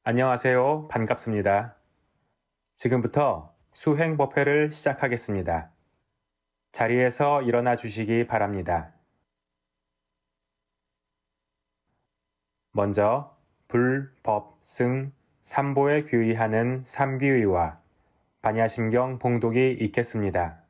안녕하세요. 반갑습니다. 지금부터 수행법회를 시작하겠습니다. 자리에서 일어나 주시기 바랍니다. 먼저 불, 법, 승, 삼보에 귀의하는 삼귀의와 반야심경 봉독이 있겠습니다.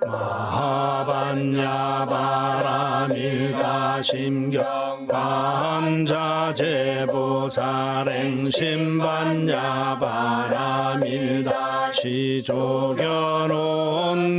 마하반야바라밀다심경 감자제보살행심반야바라밀다 시조견온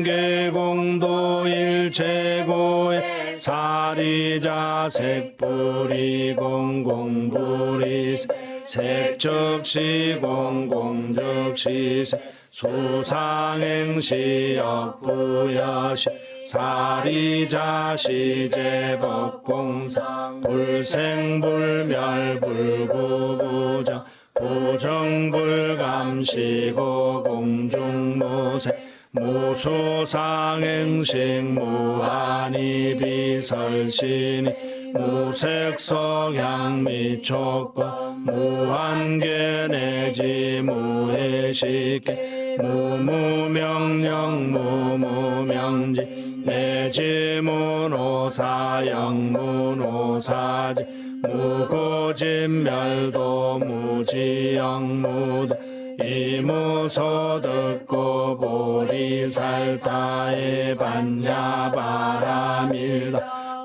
계공도일체고에 사리자색불이공공불이 색즉시공공즉시 수상행시역부여시 사리자시제법공상 불생불멸불구부정 부정불감시고 공중무색 무수상행식 무한이비설신이 무색성향미촉법 무한계내지 무해식계 무무명령 무무명지 내지문오사영문오사지 무고진멸도 무지영무도 이무소득고 보리살타에 반야바라밀다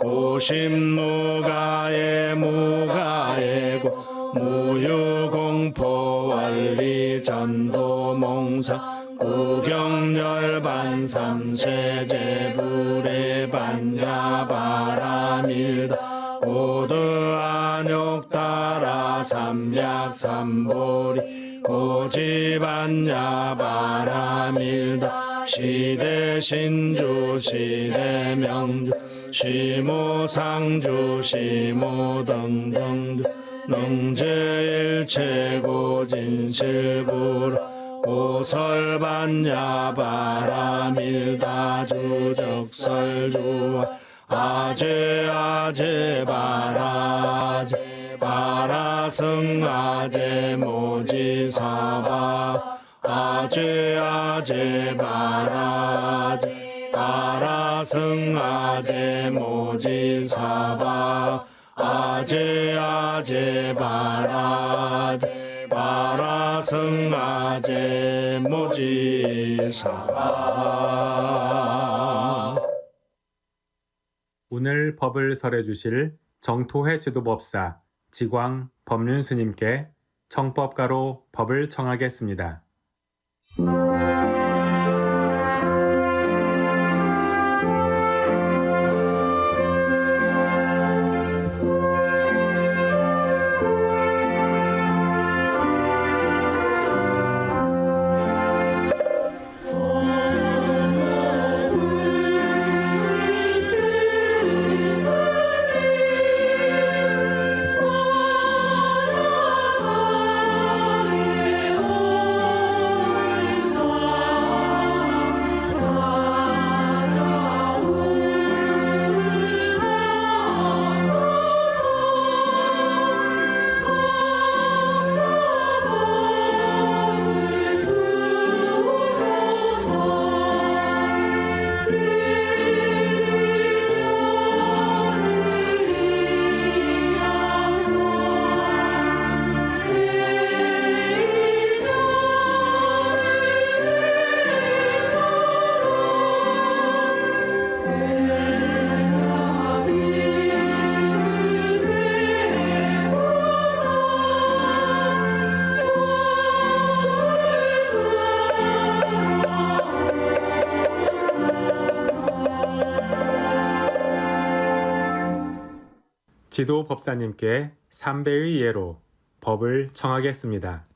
고심무가에 무가에고 무유공포원리전도몽사 구경열반삼세제불에 반야바라밀다 고드안욕따라 삼약삼보리 고지반야바라밀다 시대신주 시대명주 시무상주 시무등등주 능제일체고진실부라 오설반야바라밀다 주적설주와 아제아제바라제 바라승아제 모지사바 아제아제바라제 바라승아제 모지사바 아제아제바라제 바라승아제 모지사바. 오늘 법을 설해 주실 정토회 지도법사 지광 법륜스님께 청법가로 법을 청하겠습니다. Oh 지도 법사님께 3배의 예로 법을 청하겠습니다.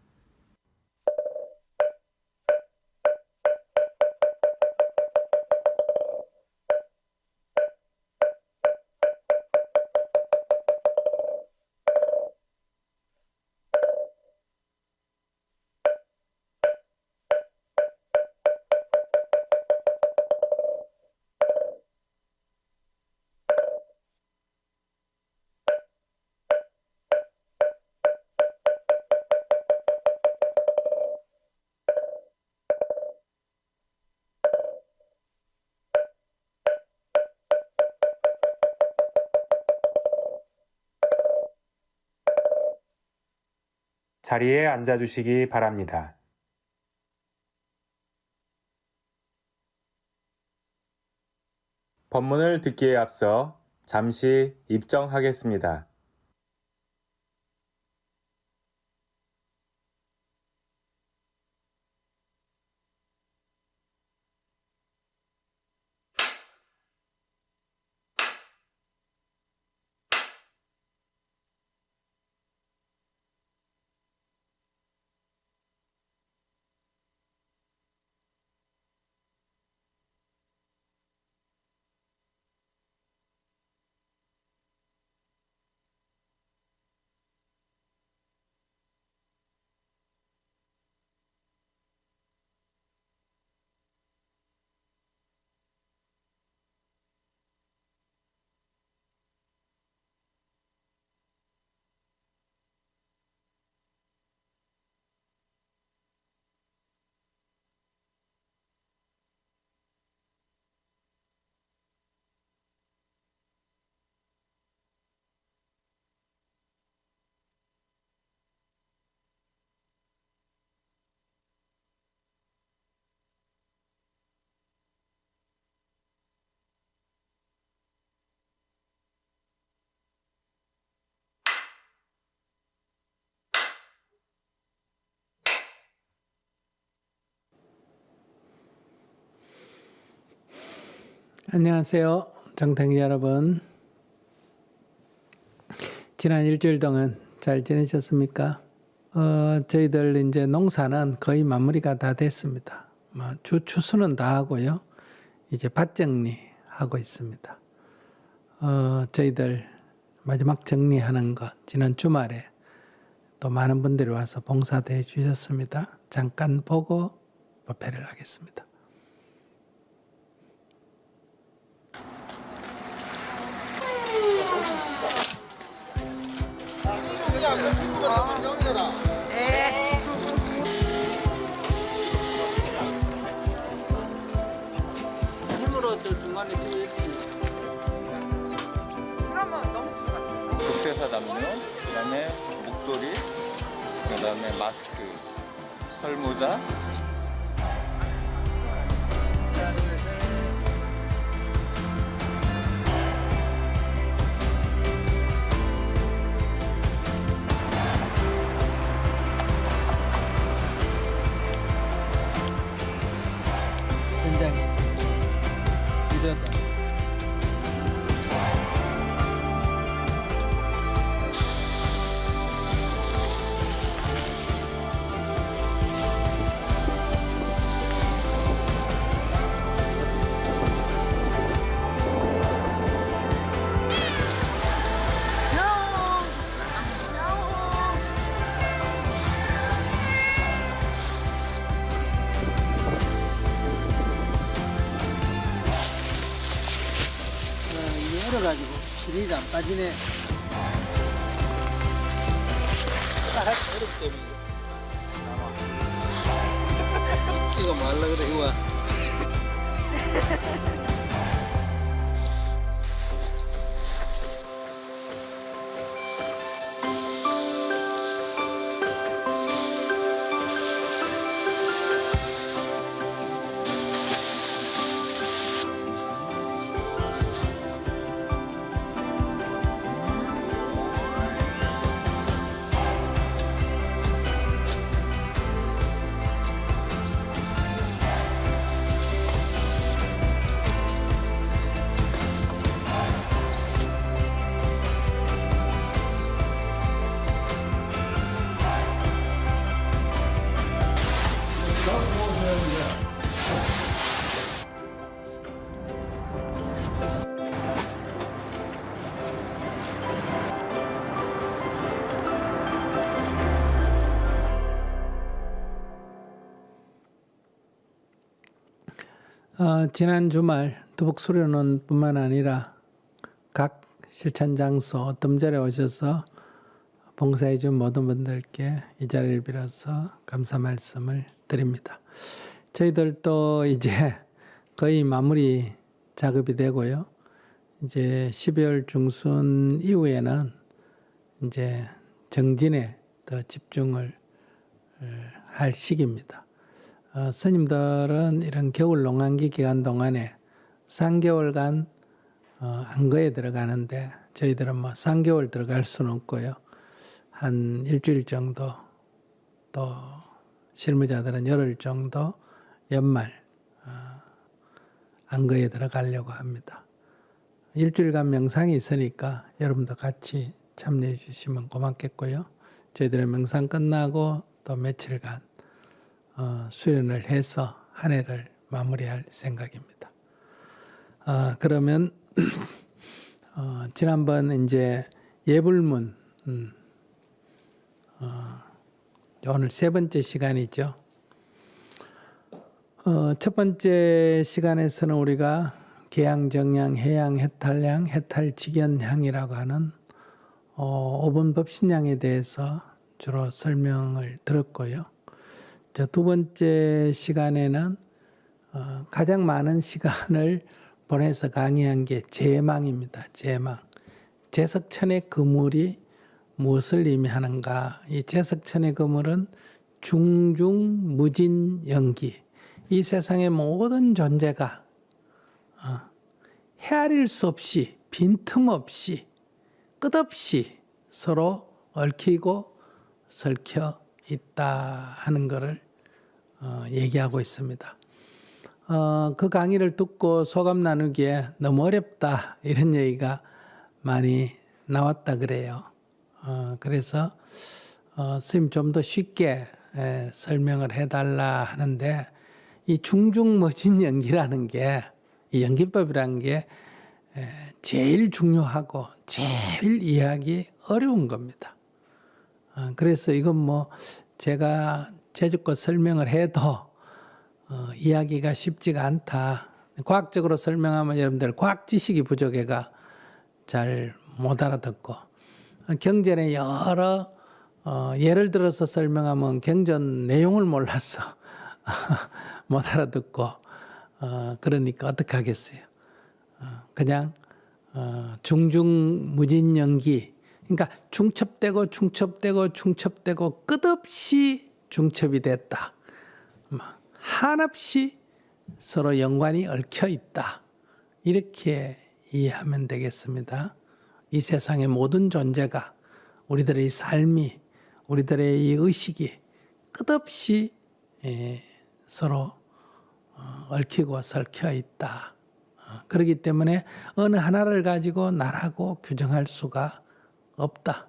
자리에 앉아주시기 바랍니다. 법문을 듣기에 앞서 잠시 입정하겠습니다. 안녕하세요. 정탱이 여러분. 지난 일주일 동안 잘 지내셨습니까? 저희들 이제 농사는 거의 마무리가 다 됐습니다. 추수는 다 하고요. 이제 밭 정리하고 있습니다. 저희들 마지막 정리하는 것, 지난 주말에 또 많은 분들이 와서 봉사도 해 주셨습니다. 잠깐 보고 법회를 하겠습니다. 힘으로 저 중간에 찍어야지. 그러면 너무 좋았어. 국세사 담요, 그다음에 목도리, 그다음에 마스크, 털모자. 현장에 있습니다. 이러다. 열어가지고 길이가 안 빠지네. 어렵게 찍어 말라 그래 이거. 지난 주말 두북 수련원뿐만 아니라 각 실천 장소 어떤 자리에 오셔서 봉사해 준 모든 분들께 이 자리를 빌어서 감사 말씀을 드립니다. 저희들도 이제 거의 마무리 작업이 되고요. 이제 12월 중순 이후에는 이제 정진에 더 집중을 할 시기입니다. 스님들은 이런 겨울 농한기 기간 동안에 3개월간 안거에 들어가는데 저희들은 뭐 3개월 들어갈 수는 없고요. 한 일주일 정도, 또 실무자들은 열흘 정도 연말 안거에 들어가려고 합니다. 일주일간 명상이 있으니까 여러분도 같이 참여해 주시면 고맙겠고요. 저희들의 명상 끝나고 또 며칠간 수련을 해서 한 해를 마무리할 생각입니다. 그러면 지난번 이제 예불문 오늘 세 번째 시간이죠. 첫 번째 시간에서는 우리가 계양정양, 해양, 해탈양, 해탈직연향이라고 하는 5분 법신양에 대해서 주로 설명을 들었고요. 두 번째 시간에는 가장 많은 시간을 보내서 강의한 게 제망입니다. 제망. 제석천의 그물이 무엇을 의미하는가? 이 제석천의 그물은 중중무진연기. 이 세상의 모든 존재가 헤아릴 수 없이 빈틈없이 끝없이 서로 얽히고 설켜 있다 하는 것을 얘기하고 있습니다. 그 강의를 듣고 소감 나누기에 너무 어렵다 이런 얘기가 많이 나왔다 그래요. 그래서 스님 좀 더 쉽게 설명을 해달라 하는데 이 중중무진연기라는 게 이 연기법이라는 게 제일 중요하고 제일 이해하기 어려운 겁니다. 그래서 이건 뭐 제가 제주껏 설명을 해도 이해하기가 쉽지가 않다. 과학적으로 설명하면 여러분들 과학 지식이 부족해가 잘 못 알아듣고 경전의 여러 예를 들어서 설명하면 경전 내용을 몰라서 못 알아듣고 그러니까 어떻게 하겠어요. 그냥 중중무진연기 그러니까 중첩되고 끝없이 중첩이 됐다. 한없이 서로 연관이 얽혀 있다. 이렇게 이해하면 되겠습니다. 이 세상의 모든 존재가 우리들의 삶이 우리들의 이 의식이 끝없이 서로 얽히고 설켜 있다. 그렇기 때문에 어느 하나를 가지고 나라고 규정할 수가 없다.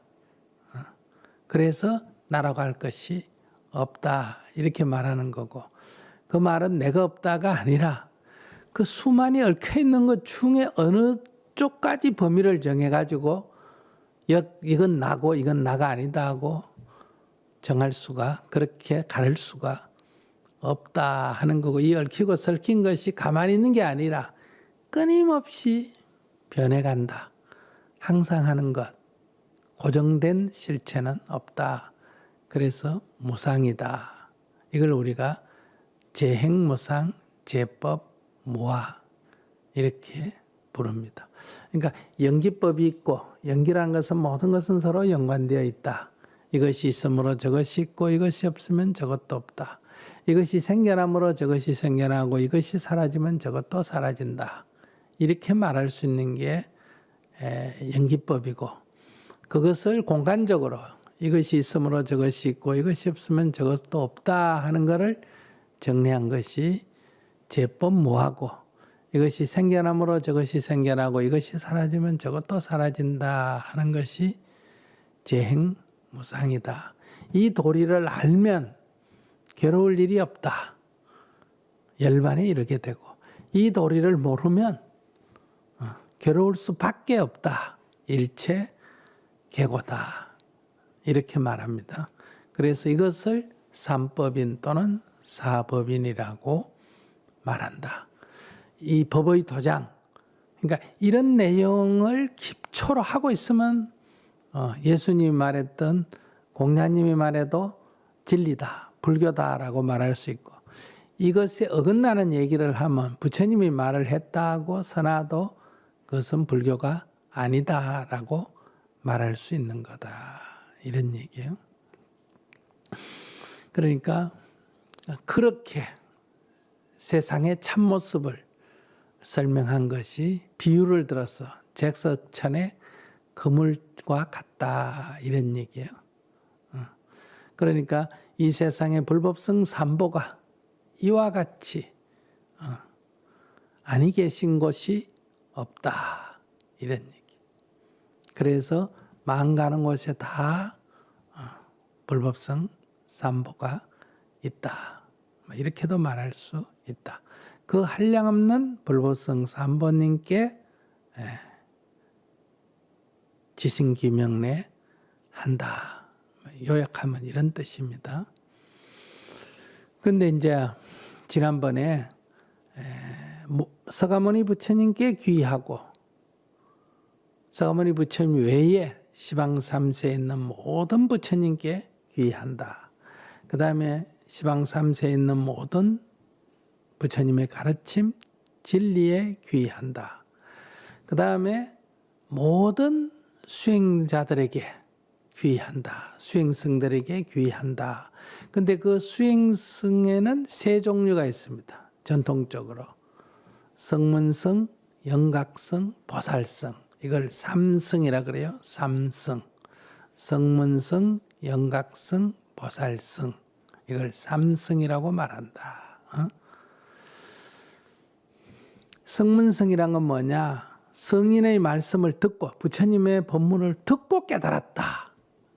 그래서 나라고 할 것이 없다. 이렇게 말하는 거고 그 말은 내가 없다가 아니라 그 수많이 얽혀 있는 것 중에 어느 쪽까지 범위를 정해가지고 이건 나고 이건 나가 아니다 하고 정할 수가 그렇게 가를 수가 없다 하는 거고 이 얽히고 설킨 것이 가만히 있는 게 아니라 끊임없이 변해간다. 항상 하는 것. 고정된 실체는 없다. 그래서 무상이다. 이걸 우리가 제행무상, 제법, 무아 이렇게 부릅니다. 그러니까 연기법이 있고 연기라는 것은 모든 것은 서로 연관되어 있다. 이것이 있으므로 저것이 있고 이것이 없으면 저것도 없다. 이것이 생겨나므로 저것이 생겨나고 이것이 사라지면 저것도 사라진다. 이렇게 말할 수 있는 게 연기법이고 그것을 공간적으로 이것이 있으므로 저것이 있고 이것이 없으면 저것도 없다 하는 것을 정리한 것이 제법무하고 이것이 생겨나므로 저것이 생겨나고 이것이 사라지면 저것도 사라진다 하는 것이 제행무상이다. 이 도리를 알면 괴로울 일이 없다. 열반에 이르게 되고 이 도리를 모르면 괴로울 수밖에 없다. 일체 계고다. 이렇게 말합니다. 그래서 이것을 삼법인 또는 사법인이라고 말한다. 이 법의 도장, 그러니까 이런 내용을 기초로 하고 있으면 예수님이 말했던 공자님이 말해도 진리다, 불교다라고 말할 수 있고, 이것에 어긋나는 얘기를 하면 부처님이 말을 했다고 선하도 그것은 불교가 아니다라고 말할 수 있는 거다, 이런 얘기예요. 그러니까 그렇게 세상의 참모습을 설명한 것이 비유를 들어서 잭서천의 그물과 같다, 이런 얘기예요. 그러니까 이 세상의 불법성 삼보가 이와 같이 아니 계신 곳이 없다, 이런 얘기. 그래서 마음 가는 곳에 다 불법성 삼보가 있다, 이렇게도 말할 수 있다. 그 한량없는 불법성 삼보님께 지신기명례 한다, 요약하면 이런 뜻입니다. 근데 이제 지난번에 서가모니 부처님께 귀하고 서가모니 부처님 외에 시방 3세에 있는 모든 부처님께 귀한다. 그 다음에 시방 3세에 있는 모든 부처님의 가르침, 진리에 귀한다. 그 다음에 모든 수행자들에게 귀한다. 수행승들에게 귀한다. 근데 그 수행승에는 세 종류가 있습니다. 전통적으로. 성문승, 영각승, 보살승. 이걸 삼승이라 그래요. 삼승. 성문승, 영각승, 보살승. 이걸 삼승이라고 말한다. 성문승이란 건 뭐냐? 성인의 말씀을 듣고 부처님의 법문을 듣고 깨달았다.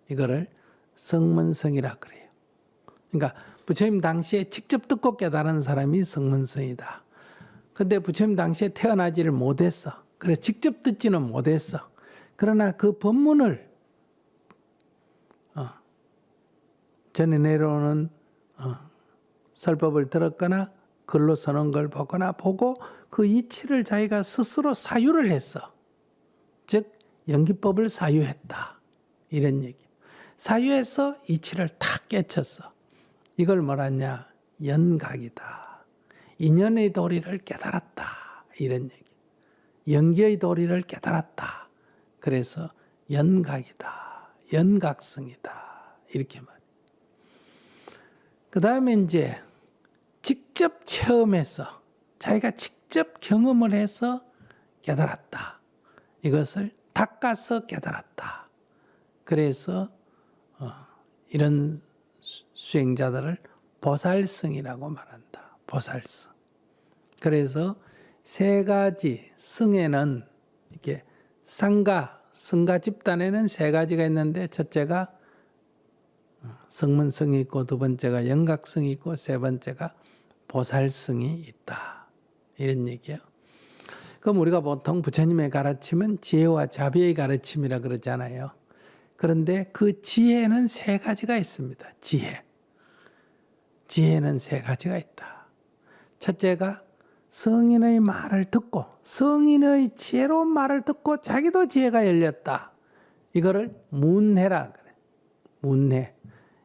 이거를 성문성이라 그래요. 그러니까 부처님 당시에 직접 듣고 깨달은 사람이 성문성이다. 근데 부처님 당시에 태어나지를 못했어. 그래서 직접 듣지는 못했어. 그러나 그 법문을 전에 내려오는 설법을 들었거나 글로 서는 걸 보거나 보고 그 이치를 자기가 스스로 사유를 했어. 즉 연기법을 사유했다, 이런 얘기. 사유해서 이치를 탁 깨쳤어. 이걸 뭐라냐? 연각이다. 인연의 도리를 깨달았다, 이런 얘기. 연기의 도리를 깨달았다. 그래서 연각이다, 연각성이다, 이렇게 말해. 그 다음에 이제 직접 체험해서 자기가 직접 경험을 해서 깨달았다. 이것을 닦아서 깨달았다. 그래서 이런 수행자들을 보살승이라고 말한다. 보살승. 그래서 세 가지 승에는 이렇게 승가 집단에는 세 가지가 있는데 첫째가 성문성이 있고 두 번째가 영각성이 있고 세 번째가 보살성이 있다, 이런 얘기예요. 그럼 우리가 보통 부처님의 가르침은 지혜와 자비의 가르침이라 그러잖아요. 그런데 그 지혜는 세 가지가 있습니다. 지혜는 세 가지가 있다. 첫째가 성인의 말을 듣고 성인의 지혜로운 말을 듣고 자기도 지혜가 열렸다. 이거를 문해라 그래. 문해.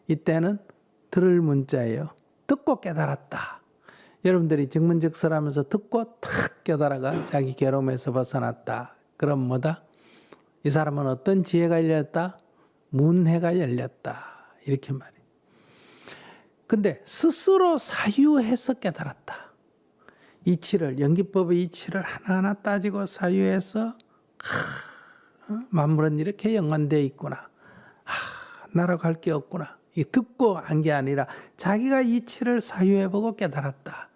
이때는 들을 문자예요. 듣고 깨달았다. 여러분들이 증문즉설하면서 듣고 탁 깨달아가 자기 괴로움에서 벗어났다. 그럼 뭐다? 이 사람은 어떤 지혜가 열렸다? 문해가 열렸다. 이렇게 말해요. 근데 스스로 사유해서 깨달았다. 이치를, 연기법의 이치를 하나하나 따지고 사유해서 만물은 이렇게 연관되어 있구나. 나라고 할 게 없구나. 이 듣고 한 게 아니라 자기가 이치를 사유해보고 깨달았다.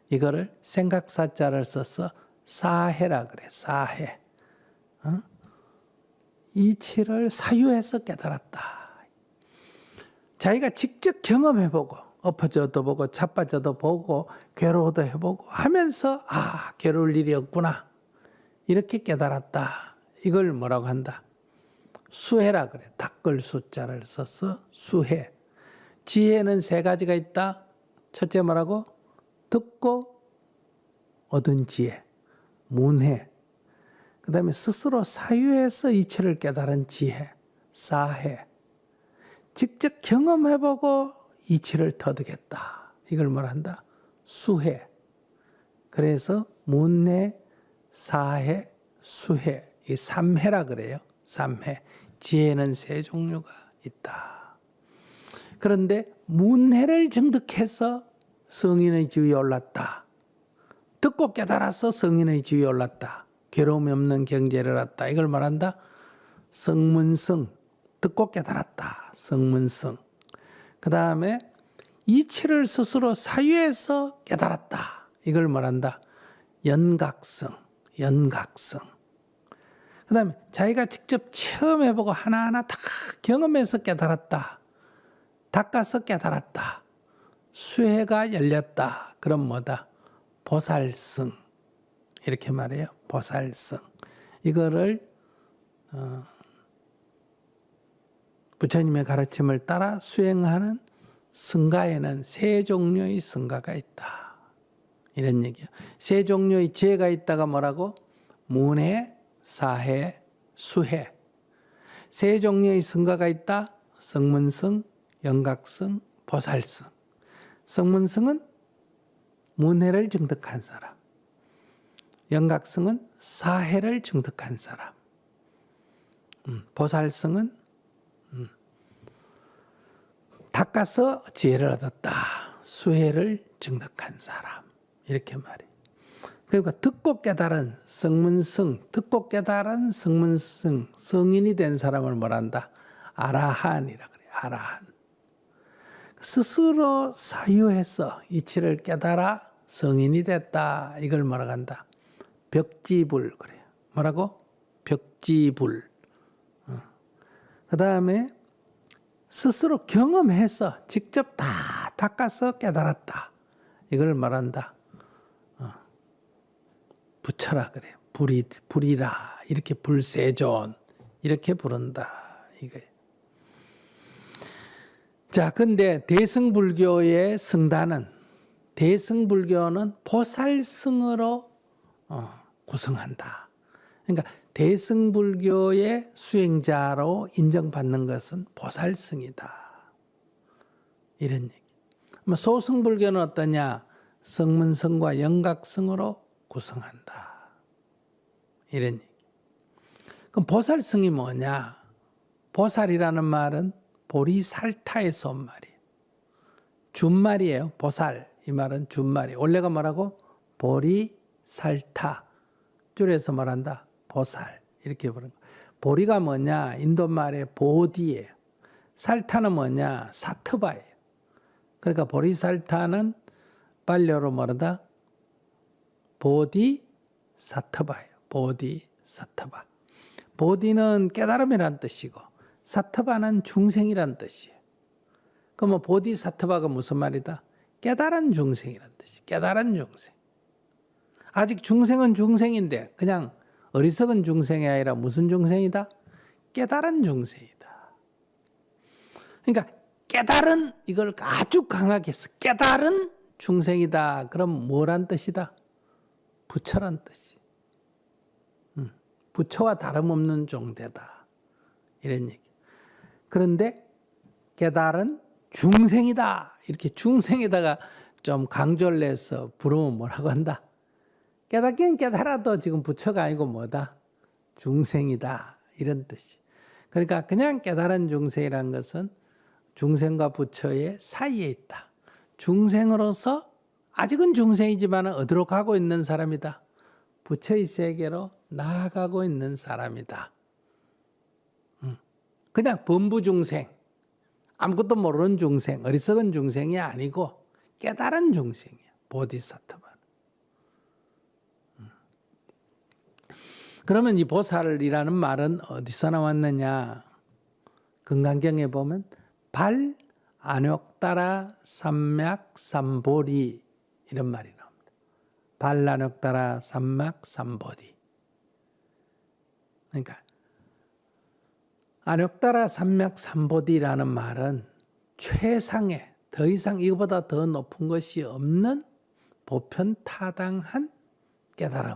이거를 생각사자를 써서 사해라 그래. 사해. 이치를 사유해서 깨달았다. 자기가 직접 경험해보고 엎어져도 보고 자빠져도 보고 괴로워도 해보고 하면서 괴로울 일이 없구나. 이렇게 깨달았다. 이걸 뭐라고 한다? 수해라 그래. 닦을 숫자를 써서 수해. 지혜는 세 가지가 있다. 첫째 뭐라고? 듣고 얻은 지혜, 문해. 그 다음에 스스로 사유해서 이치를 깨달은 지혜, 사해. 직접 경험해보고 이치를 터득했다. 이걸 뭐란다? 수해. 그래서 문해, 사해, 수해. 이 삼해라 그래요. 삼해. 지혜는 세 종류가 있다. 그런데 문해를 증득해서 성인의 지위에 올랐다. 듣고 깨달아서 성인의 지위에 올랐다. 괴로움이 없는 경제를 얻었다. 이걸 말한다. 성문성. 듣고 깨달았다. 성문성. 그 다음에 이치를 스스로 사유해서 깨달았다. 이걸 말한다. 연각성. 연각성. 그 다음에 자기가 직접 체험해보고 하나하나 다 경험해서 깨달았다. 닦아서 깨달았다. 수혜가 열렸다. 그럼 뭐다? 보살성. 이렇게 말해요. 보살성. 이거를 부처님의 가르침을 따라 수행하는 성가에는 세 종류의 성가가 있다. 이런 얘기야. 세 종류의 지혜가 있다가 뭐라고? 문해, 사해, 수해. 세 종류의 성가가 있다. 성문성, 연각성, 보살성. 성문성은 문해를 증득한 사람. 연각성은 사해를 증득한 사람. 보살성은 닦아서 지혜를 얻었다. 수혜를 증득한 사람. 이렇게 말해요. 그러니까 듣고 깨달은 성문성, 듣고 깨달은 성문성, 성인이 된 사람을 뭐란다? 아라한이라 그래요. 아라한. 스스로 사유해서 이치를 깨달아 성인이 됐다. 이걸 뭐라고 한다? 벽지불 그래요. 뭐라고? 벽지불. 그 다음에 스스로 경험해서 직접 다 닦아서 깨달았다. 이걸 말한다. 부처라 그래요. 불이라. 이렇게 불세존. 이렇게 부른다. 이거예요. 자, 근데 대승불교의 성단은, 대승불교는 보살승으로 구성한다. 그러니까 대승불교의 수행자로 인정받는 것은 보살승이다. 이런 얘기. 소승불교는 어떠냐? 성문성과 연각성으로 구성한다. 이런 얘기. 그럼 보살승이 뭐냐? 보살이라는 말은 보리살타에서 온 말이에요. 준말이에요. 보살. 이 말은 준말이에요. 원래가 뭐라고? 보리살타. 줄여서 말한다. 보살. 이렇게 부르는 거예요. 보리가 뭐냐? 인도말의 보디예요. 살타는 뭐냐? 사트바예요. 그러니까 보리살타는 빨려로 말하다. 보디사트바예요. 보디사트바. 보디는 깨달음이란 뜻이고 사트바는 중생이란 뜻이에요. 그럼 보디사트바가 무슨 말이다? 깨달은 중생이란 뜻이에요. 깨달은 중생. 아직 중생은 중생인데 그냥 어리석은 중생이 아니라 무슨 중생이다? 깨달은 중생이다. 그러니까 깨달은 이걸 아주 강하게 해서 깨달은 중생이다. 그럼 뭐란 뜻이다? 부처란 뜻이. 부처와 다름없는 종대다. 이런 얘기. 그런데 깨달은 중생이다. 이렇게 중생에다가 좀 강조를 해서 부르면 뭐라고 한다? 깨닫긴 깨달아도 지금 부처가 아니고 뭐다? 중생이다. 이런 뜻이. 그러니까 그냥 깨달은 중생이라는 것은 중생과 부처의 사이에 있다. 중생으로서 아직은 중생이지만 어디로 가고 있는 사람이다? 부처의 세계로 나아가고 있는 사람이다. 그냥 범부중생, 아무것도 모르는 중생, 어리석은 중생이 아니고 깨달은 중생이야. 보디사트바. 그러면 이 보살이라는 말은 어디서 나왔느냐? 금강경에 보면 발 안욕따라 삼맥 삼보리 이런 말이 나옵니다. 발 안욕따라 삼맥 삼보리. 그러니까 안욕따라 삼맥 삼보디라는 말은 최상의 더 이상 이거보다 더 높은 것이 없는 보편타당한 깨달음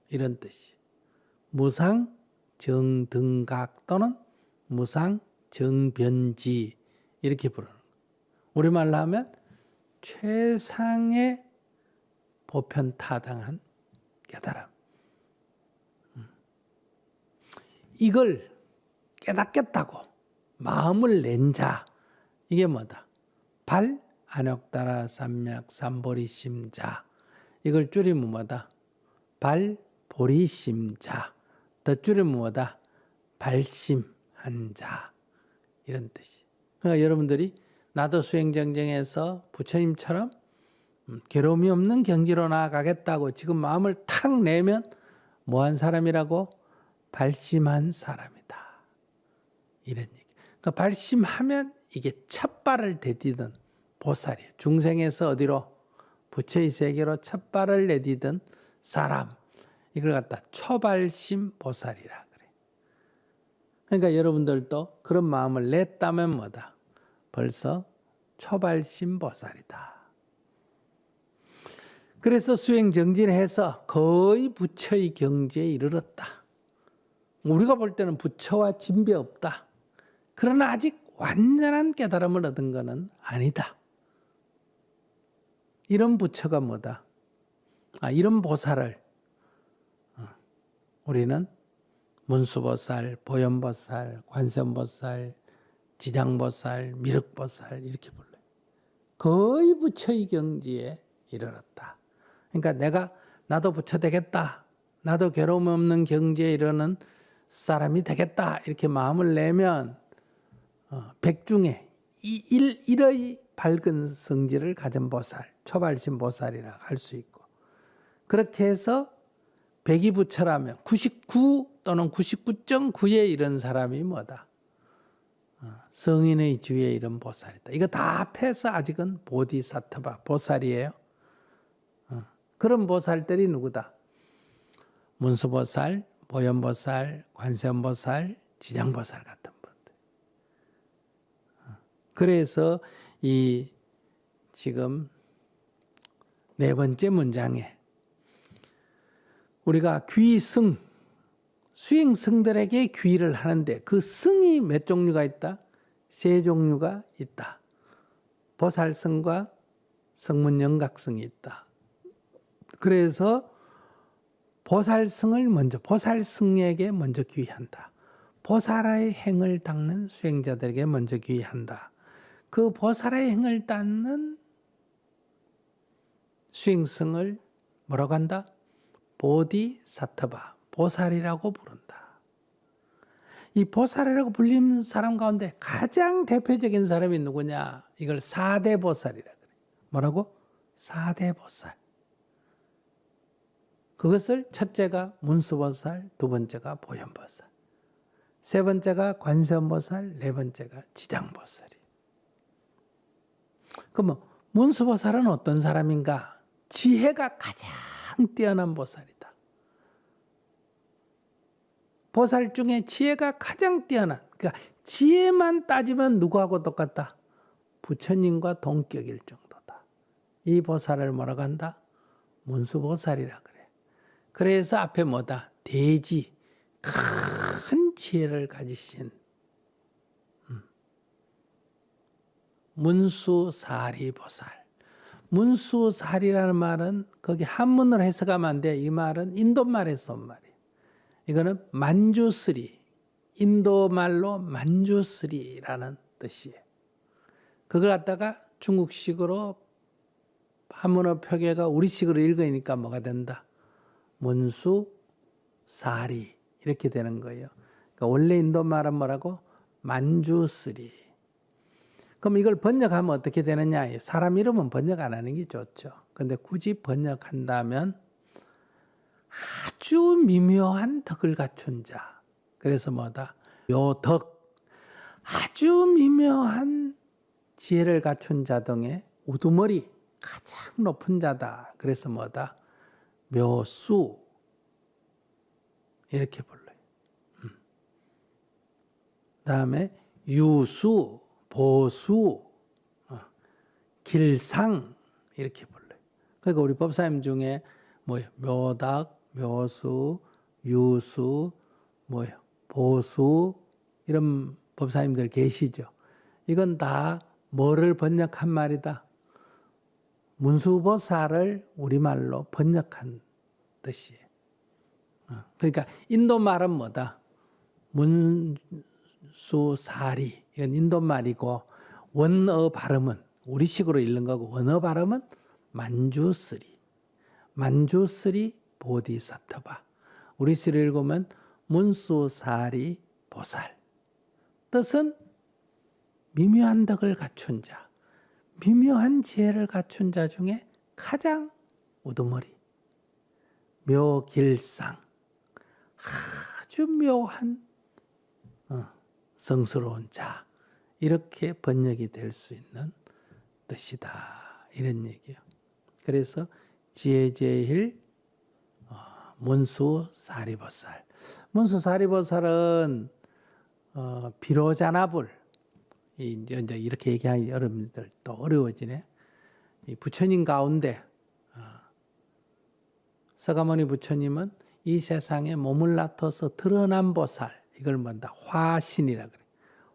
이런 뜻이. 무상 정등각 또는 무상 정변지 이렇게 부르는 거예요. 우리말로 하면 최상의 보편타당한 깨달음. 이걸 깨닫겠다고 마음을 낸 자, 이게 뭐다? 발 안욕따라 삼맥 삼보리심자. 이걸 줄이면 뭐다? 발보리심자. 더 줄이면 뭐다? 발심한 자. 이런 뜻이. 그러니까 여러분들이 나도 수행정정에서 부처님처럼 괴로움이 없는 경지로 나아가겠다고 지금 마음을 탁 내면 뭐한 사람이라고? 발심한 사람이다. 이런 얘기. 그러니까 발심하면 이게 첫 발을 디디던 보살이에요. 중생에서 어디로? 부처의 세계로 첫 발을 내디던 사람. 이걸 갖다 초발심 보살이라 그래. 그러니까 여러분들도 그런 마음을 냈다면 뭐다? 벌써 초발심 보살이다. 그래서 수행정진해서 거의 부처의 경지에 이르렀다. 우리가 볼 때는 부처와 진배 없다. 그러나 아직 완전한 깨달음을 얻은 것은 아니다. 이런 부처가 뭐다? 이런 보살을 우리는 문수보살, 보현보살, 관세음보살, 지장보살, 미륵보살 이렇게 불러요. 거의 부처의 경지에 이르렀다. 그러니까 나도 부처 되겠다. 나도 괴로움 없는 경지에 이르는 사람이 되겠다. 이렇게 마음을 내면 백중에 일의 밝은 성질을 가진 보살, 초발심 보살이라 할 수 있고, 그렇게 해서 백이 부처라면 99 또는 99.9에 이런 사람이 뭐다? 성인의 주에 이런 보살이다. 이거 다 합해서 아직은 보디사트바 보살이에요. 그런 보살들이 누구다? 문수보살, 보현보살, 관세음보살, 지장보살 같은 분들. 그래서 이 지금 네 번째 문장에 우리가 귀승, 수행승들에게 귀를 하는데 그 승이 몇 종류가 있다? 세 종류가 있다. 보살승과 성문영각승이 있다. 그래서 보살승에게 먼저 귀한다. 보살의 행을 닦는 수행자들에게 먼저 귀한다. 그 보살의 행을 닦는 수행승을 뭐라고 한다? 보디사트바, 보살이라고 부른다. 이 보살이라고 불리는 사람 가운데 가장 대표적인 사람이 누구냐? 이걸 4대 보살이라 그래. 뭐라고? 4대 보살. 그것을 첫째가 문수보살, 두 번째가 보현보살, 세 번째가 관세음보살, 네 번째가 지장보살이. 그럼 문수보살은 어떤 사람인가? 지혜가 가장 뛰어난 보살이다. 보살 중에 지혜가 가장 뛰어난, 그러니까 지혜만 따지면 누구하고 똑같다? 부처님과 동격일 정도다. 이 보살을 뭐라고 한다? 문수보살이라 그래. 그래서 앞에 뭐다? 대지, 큰 지혜를 가지신 문수사리보살. 문수사리라는 말은 거기 한문으로 해석하면 안 돼. 이 말은 인도말에서 온 말이에요. 이거는 만주스리, 인도말로 만주스리라는 뜻이에요. 그걸 갖다가 중국식으로 한문어 표기가 우리식으로 읽으니까 뭐가 된다? 문수사리 이렇게 되는 거예요. 그러니까 원래 인도말은 뭐라고? 만주스리. 그럼 이걸 번역하면 어떻게 되느냐? 사람 이름은 번역 안 하는 게 좋죠. 근데 굳이 번역한다면 아주 미묘한 덕을 갖춘 자. 그래서 뭐다? 묘덕. 아주 미묘한 지혜를 갖춘 자 등의 우두머리 가장 높은 자다. 그래서 뭐다? 묘수. 이렇게 불러요. 다음에 유수, 보수, 길상 이렇게 불러요. 그러니까 우리 법사님 중에 뭐예요? 묘닭, 묘수, 유수, 뭐예요? 보수 이런 법사님들 계시죠. 이건 다 뭐를 번역한 말이다? 문수보살을 우리말로 번역한 뜻이에요. 그러니까 인도 말은 뭐다? 문수사리 이건 인도 말이고 원어 발음은 우리식으로 읽는 거고 원어 발음은 만주스리 보디사ttva 우리식으로 읽으면 문수사리 보살 뜻은 미묘한 덕을 갖춘 자 미묘한 지혜를 갖춘 자 중에 가장 우두머리 묘길상 아주 묘한 성스러운 자 이렇게 번역이 될 수 있는 뜻이다 이런 얘기예요. 그래서 지혜제일 문수사리보살 문수사리보살은 비로자나불 이제 이렇게 얘기하기 여러분들 또 어려워지네. 이 부처님 가운데 서가모니 부처님은 이 세상에 몸을 나타서 드러난 보살 이걸 뭔다 화신이라 그래.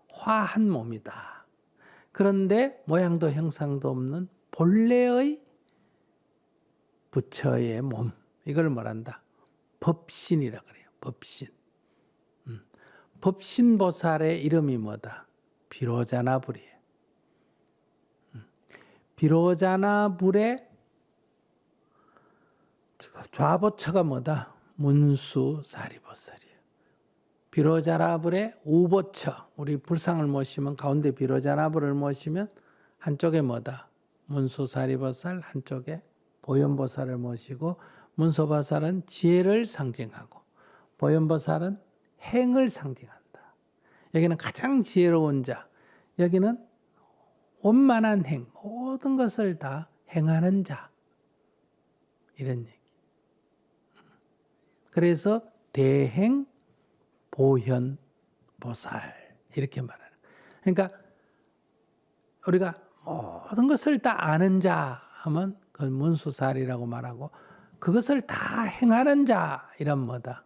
화한 몸이다. 그런데 모양도 형상도 없는 본래의 부처의 몸 이걸 뭐란다? 법신이라 그래요. 법신. 법신보살의 이름이 뭐다? 비로자나불이에요. 비로자나불의 좌보처가 뭐다? 문수사리보살이에요. 비로자나불의 우보처, 우리 불상을 모시면 가운데 비로자나불을 모시면 한쪽에 뭐다? 문수사리보살, 한쪽에 보현보살을 모시고 문수보살은 지혜를 상징하고 보현보살은 행을 상징한다. 여기는 가장 지혜로운 자, 여기는 원만한 행, 모든 것을 다 행하는 자. 이런 얘기. 그래서 대행 보현 보살 이렇게 말하는 거예요. 그러니까 우리가 모든 것을 다 아는 자 하면 그건 문수살이라고 말하고 그것을 다 행하는 자 이런 뭐다?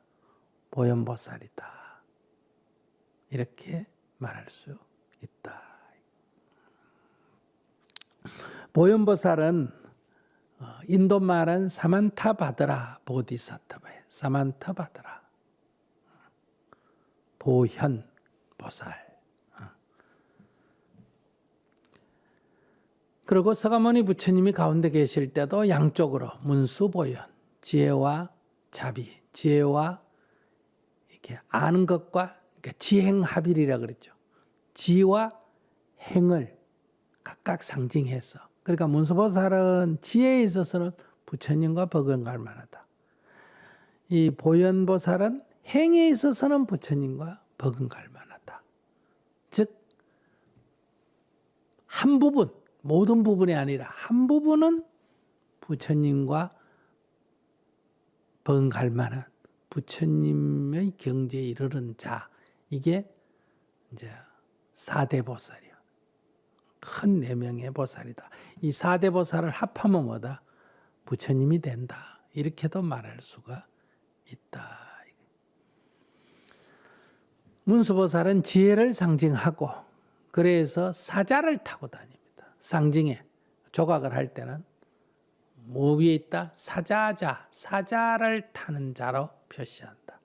보현보살이다. 이렇게 말할 수 있다. 보현보살은 인도 말은 사만타바드라 보디사ttva예요. 사만타바드라 보현보살. 그리고 서가모니 부처님이 가운데 계실 때도 양쪽으로 문수보현, 지혜와 자비, 지혜와 이렇게 아는 것과 그러니까 지행합일이라 그랬죠. 지와 행을 각각 상징해서 그러니까 문수보살은 지혜에 있어서는 부처님과 버금갈 만하다. 이 보현보살은 행에 있어서는 부처님과 버금갈 만하다. 즉 한 부분, 모든 부분이 아니라 한 부분은 부처님과 버금갈 만한 부처님의 경지에 이르는 자 이게 이제 4대 보살이야. 큰 4명의 보살이다. 이 4대 보살을 합하면 뭐다? 부처님이 된다. 이렇게도 말할 수가 있다. 문수보살은 지혜를 상징하고 그래서 사자를 타고 다닙니다. 상징에 조각을 할 때는 뭐 위에 있다? 사자자, 사자를 타는 자로 표시한다.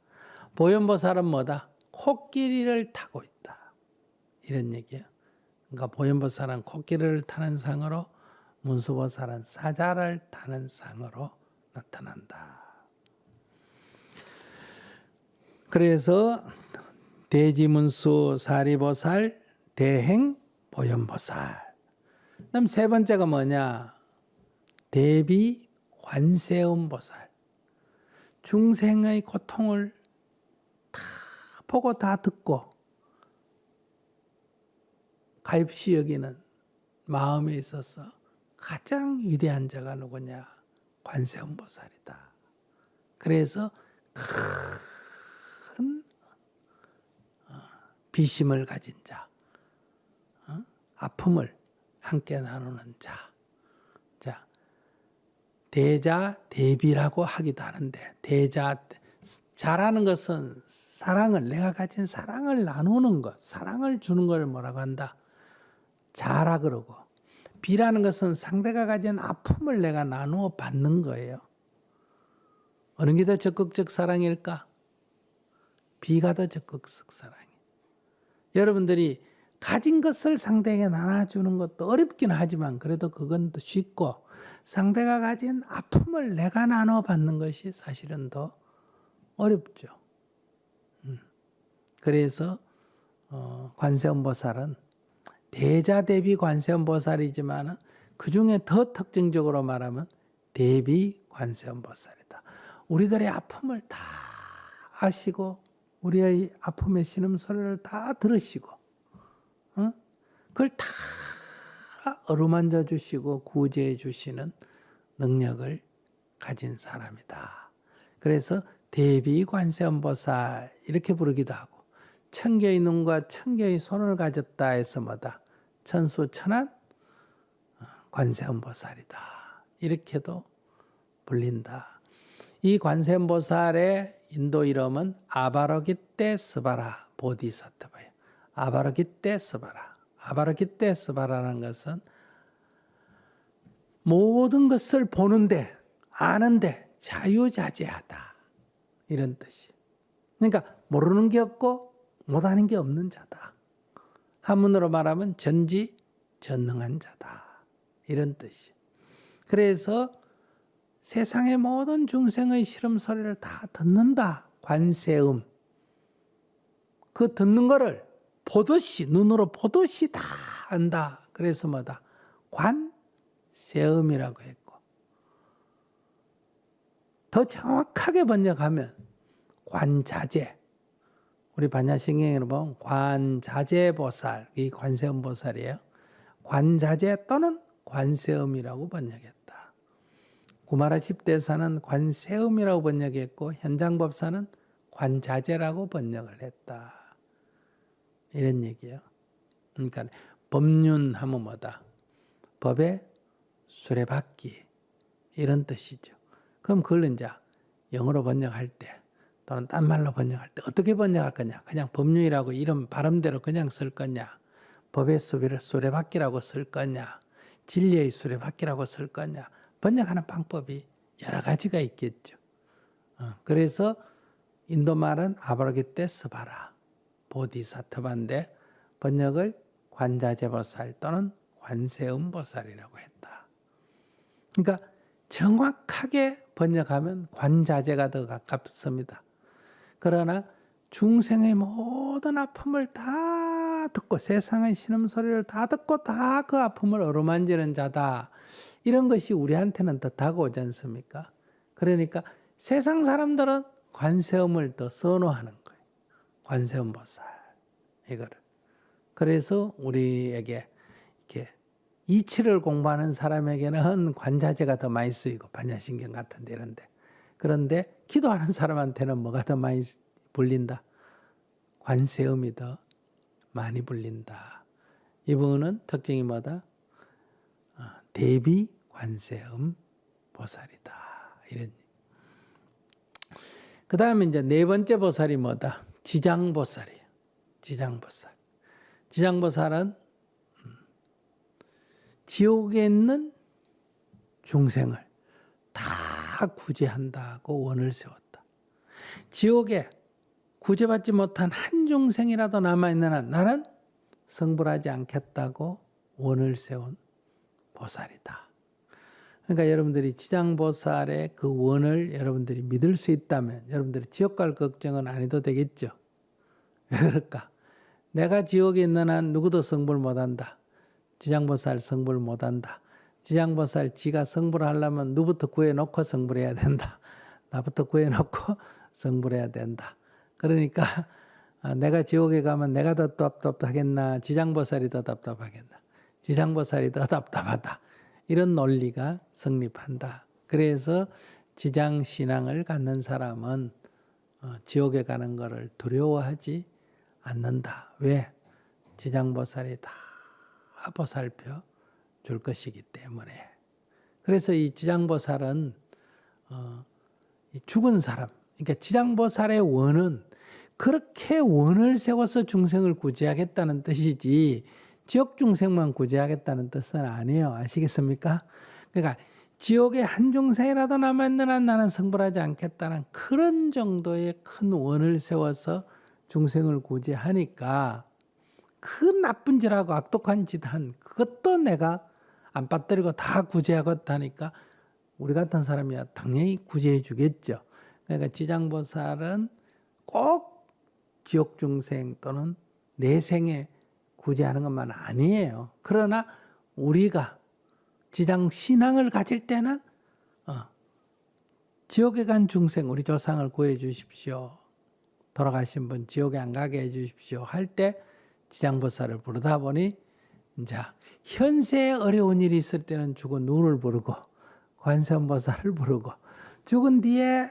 보현보살은 뭐다? 코끼리를 타고 있다. 이런 얘기예요. 그러니까 보현보살은 코끼리를 타는 상으로 문수보살은 사자를 타는 상으로 나타난다. 그래서 대지문수사리보살, 대행 보현보살. 그다음 세 번째가 뭐냐? 대비 관세음보살. 중생의 고통을 다 보고 다 듣고 가엾이 여기는 마음에 있어서 가장 위대한 자가 누구냐? 관세음보살이다. 그래서 큰 비심을 가진 자, 아픔을 함께 나누는 자. 자, 대자 대비라고 하기도 하는데 자라는 것은 사랑을 내가 가진 사랑을 나누는 것, 사랑을 주는 걸 뭐라고 한다? 자라 그러고 비라는 것은 상대가 가진 아픔을 내가 나누어 받는 거예요. 어느 게 더 적극적 사랑일까? 비가 더 적극적 사랑이에요. 여러분들이 가진 것을 상대에게 나눠주는 것도 어렵긴 하지만 그래도 그건 더 쉽고 상대가 가진 아픔을 내가 나눠 받는 것이 사실은 더 어렵죠. 그래서 관세음보살은 대자 대비 관세음보살이지만 그 중에 더 특징적으로 말하면 대비 관세음보살이다. 우리들의 아픔을 다 아시고 우리의 아픔의 신음소리를 다 들으시고 그걸 다 어루만져 주시고 구제해 주시는 능력을 가진 사람이다. 그래서 대비 관세음보살 이렇게 부르기도 하고 천개의 눈과 천개의 손을 가졌다 해서 뭐다? 천수천한 관세음보살이다. 이렇게도 불린다. 이 관세음보살의 인도 이름은 아바로기떼스바라 보디사트바예요. 아바로기떼스바라. 아바로기떼스바라는 것은 모든 것을 보는데 아는데 자유자재하다. 이런 뜻이. 그러니까 모르는 게 없고 못하는 게 없는 자다. 한문으로 말하면 전지전능한 자다. 이런 뜻이. 그래서 세상의 모든 중생의 시름소리를 다 듣는다. 관세음. 그 듣는 거를 보듯이 눈으로 보듯이 다 안다. 그래서 뭐다? 관세음이라고 했고 더 정확하게 번역하면 관자재. 우리 반야신경으로 보면 관자재보살, 이 관세음보살이에요. 관자재 또는 관세음이라고 번역했다. 구마라 십대사는 관세음이라고 번역했고 현장법사는 관자재라고 번역을 했다. 이런 얘기예요. 그러니까 법륜하면 뭐다? 법의 수레바퀴 이런 뜻이죠. 그럼 그걸 이제 영어로 번역할 때 또는 딴 말로 번역할 때 어떻게 번역할 거냐? 그냥 법륜이라고 이름 발음대로 그냥 쓸 거냐? 법의 수레바퀴라고 쓸 거냐? 진리의 수레바퀴라고 쓸 거냐? 번역하는 방법이 여러 가지가 있겠죠. 그래서 인도말은 아바로기떼스바라 보디사트바인데 번역을 관자재보살 또는 관세음보살이라고 했다. 그러니까 정확하게 번역하면 관자재가 더 가깝습니다. 그러나 중생의 모든 아픔을 다 듣고 세상의 신음소리를 다 듣고 다 그 아픔을 어루만지는 자다. 이런 것이 우리한테는 더 다가오지 않습니까? 그러니까 세상 사람들은 관세음을 더 선호하는 거예요. 관세음보살 이거를. 그래서 우리에게 이렇게 이치를 공부하는 사람에게는 관자재가 더 많이 쓰이고 반야신경 같은 데 이런데 그런데 기도하는 사람한테는 뭐가 더 많이 불린다? 관세음이 더 많이 불린다. 이분은 특징이 뭐다? 대비 관세음 보살이다. 이런. 그 다음에 이제 네 번째 보살이 뭐다? 지장보살이에요. 지장보살. 지장보살은 지옥에 있는 중생을 다 구제한다고 원을 세웠다. 지옥에 구제받지 못한 한 중생이라도 남아있는 한 나는 성불하지 않겠다고 원을 세운 보살이다. 그러니까 여러분들이 지장보살의 그 원을 여러분들이 믿을 수 있다면 여러분들이 지옥 갈 걱정은 안 해도 되겠죠. 왜 그럴까? 내가 지옥에 있는 한 누구도 성불 못한다. 지장보살 성불 못한다. 지장보살 지가 성불하려면 누구부터 구해놓고 성불해야 된다. 나부터 구해놓고 성불해야 된다. 그러니까 내가 지옥에 가면 내가 더 답답하겠나 지장보살이 더 답답하겠나 지장보살이 더 답답하다. 이런 논리가 성립한다. 그래서 지장신앙을 갖는 사람은 지옥에 가는 것을 두려워하지 않는다. 왜? 지장보살이 다 보살펴 줄 것이기 때문에. 그래서 이 지장보살은 이 죽은 사람, 그러니까 지장보살의 원은 그렇게 원을 세워서 중생을 구제하겠다는 뜻이지 지옥 중생만 구제하겠다는 뜻은 아니에요. 아시겠습니까? 그러니까 지옥에 한 중생이라도 남아있는 한 나는 성불하지 않겠다는 그런 정도의 큰 원을 세워서 중생을 구제하니까 그 나쁜 짓하고 악독한 짓 한 그것도 내가 안 빠뜨리고 다 구제하겠다니까 우리 같은 사람이야 당연히 구제해 주겠죠. 그러니까 지장보살은 꼭 지옥 중생 또는 내생에 구제하는 것만 아니에요. 그러나 우리가 지장 신앙을 가질 때는 지옥에 간 중생 우리 조상을 구해 주십시오. 돌아가신 분 지옥에 안 가게 해 주십시오. 할 때 지장보살을 부르다 보니 이제 현세에 어려운 일이 있을 때는 죽은 누를 부르고 관세음보살을 부르고 죽은 뒤에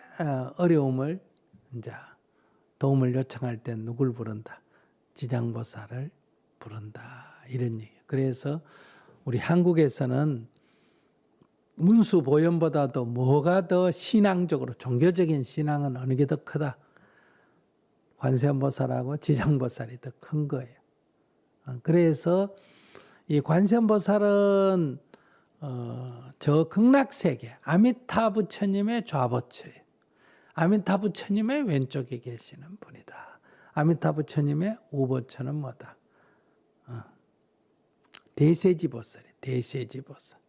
어려움을 이제 도움을 요청할 때 누굴 부른다? 지장보살을 부른다. 이런 얘기예요. 그래서 우리 한국에서는 문수보현보다도 뭐가 더 신앙적으로 종교적인 신앙은 어느 게 더 크다? 관세음보살하고 지장보살이 더 큰 거예요. 그래서 이 관세음보살은 저 극락세계 아미타 부처님의 좌보처예요. 아미타 부처님의 왼쪽에 계시는 분이다. 아미타 부처님의 우보처는 뭐다? 대세지보살이에요. 대세지보살.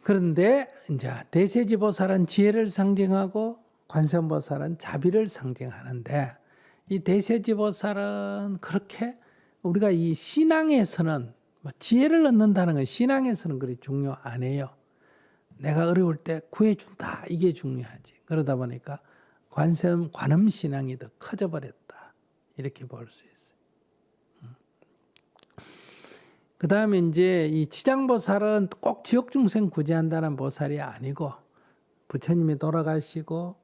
그런데 이제 대세지보살은 지혜를 상징하고 관세음보살은 자비를 상징하는데 이 대세지보살은 그렇게 우리가 이 신앙에서는 지혜를 얻는다는 건 신앙에서는 그리 중요 안 해요. 내가 어려울 때 구해준다. 이게 중요하지. 그러다 보니까 관음 신앙이 더 커져 버렸다. 이렇게 볼 수 있어요. 그 다음에 이제 이 지장보살은 꼭 지옥중생 구제한다는 보살이 아니고 부처님이 돌아가시고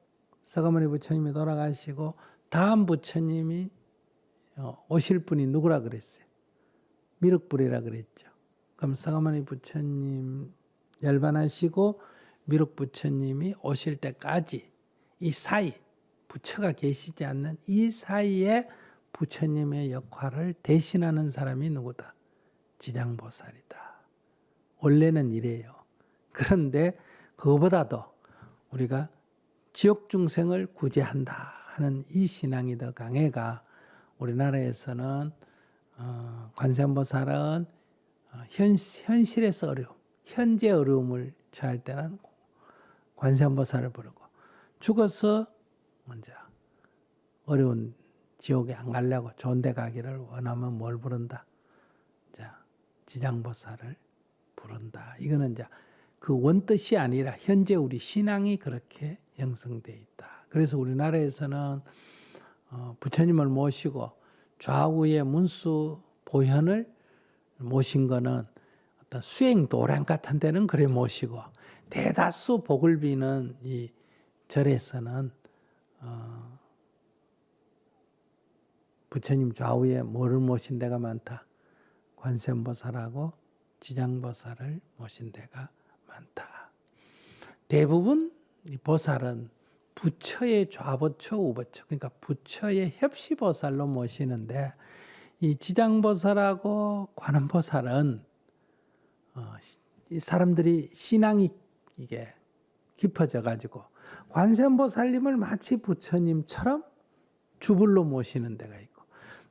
서가모니 부처님이 돌아가시고 다음 부처님이 오실 분이 누구라 그랬어요? 미륵불이라 그랬죠. 그럼 서가모니 부처님 열반하시고 미륵 부처님이 오실 때까지 이 사이 부처가 계시지 않는 이 사이에 부처님의 역할을 대신하는 사람이 누구다? 지장보살이다. 원래는 이래요. 그런데 그거보다도 우리가 지옥 중생을 구제한다 하는 이 신앙이 더 강해가 우리나라에서는 관세음보살은 현실에서 어려움, 현재 어려움을 처할 때는 관세음보살을 부르고 죽어서 먼저 어려운 지옥에 안 가려고 좋은 데 가기를 원하면 뭘 부른다? 자, 지장보살을 부른다. 이거는 이제 그 원뜻이 아니라 현재 우리 신앙이 그렇게 형성되어 있다. 그래서 우리나라에서는 부처님을 모시고 좌우의 문수 보현을 모신 거는 어떤 수행 도량 같은 데는 그래 모시고 대다수 복을 비는 이 절에서는 부처님 좌우에 뭐를 모신 데가 많다? 관세음보살하고 지장보살을 모신 데가 많다. 대부분 이 보살은 부처의 좌보처, 우보처, 그러니까 부처의 협시보살로 모시는데 이 지장보살하고 관음보살은 이 사람들이 신앙이 이게 깊어져 가지고 관세음보살님을 마치 부처님처럼 주불로 모시는 데가 있고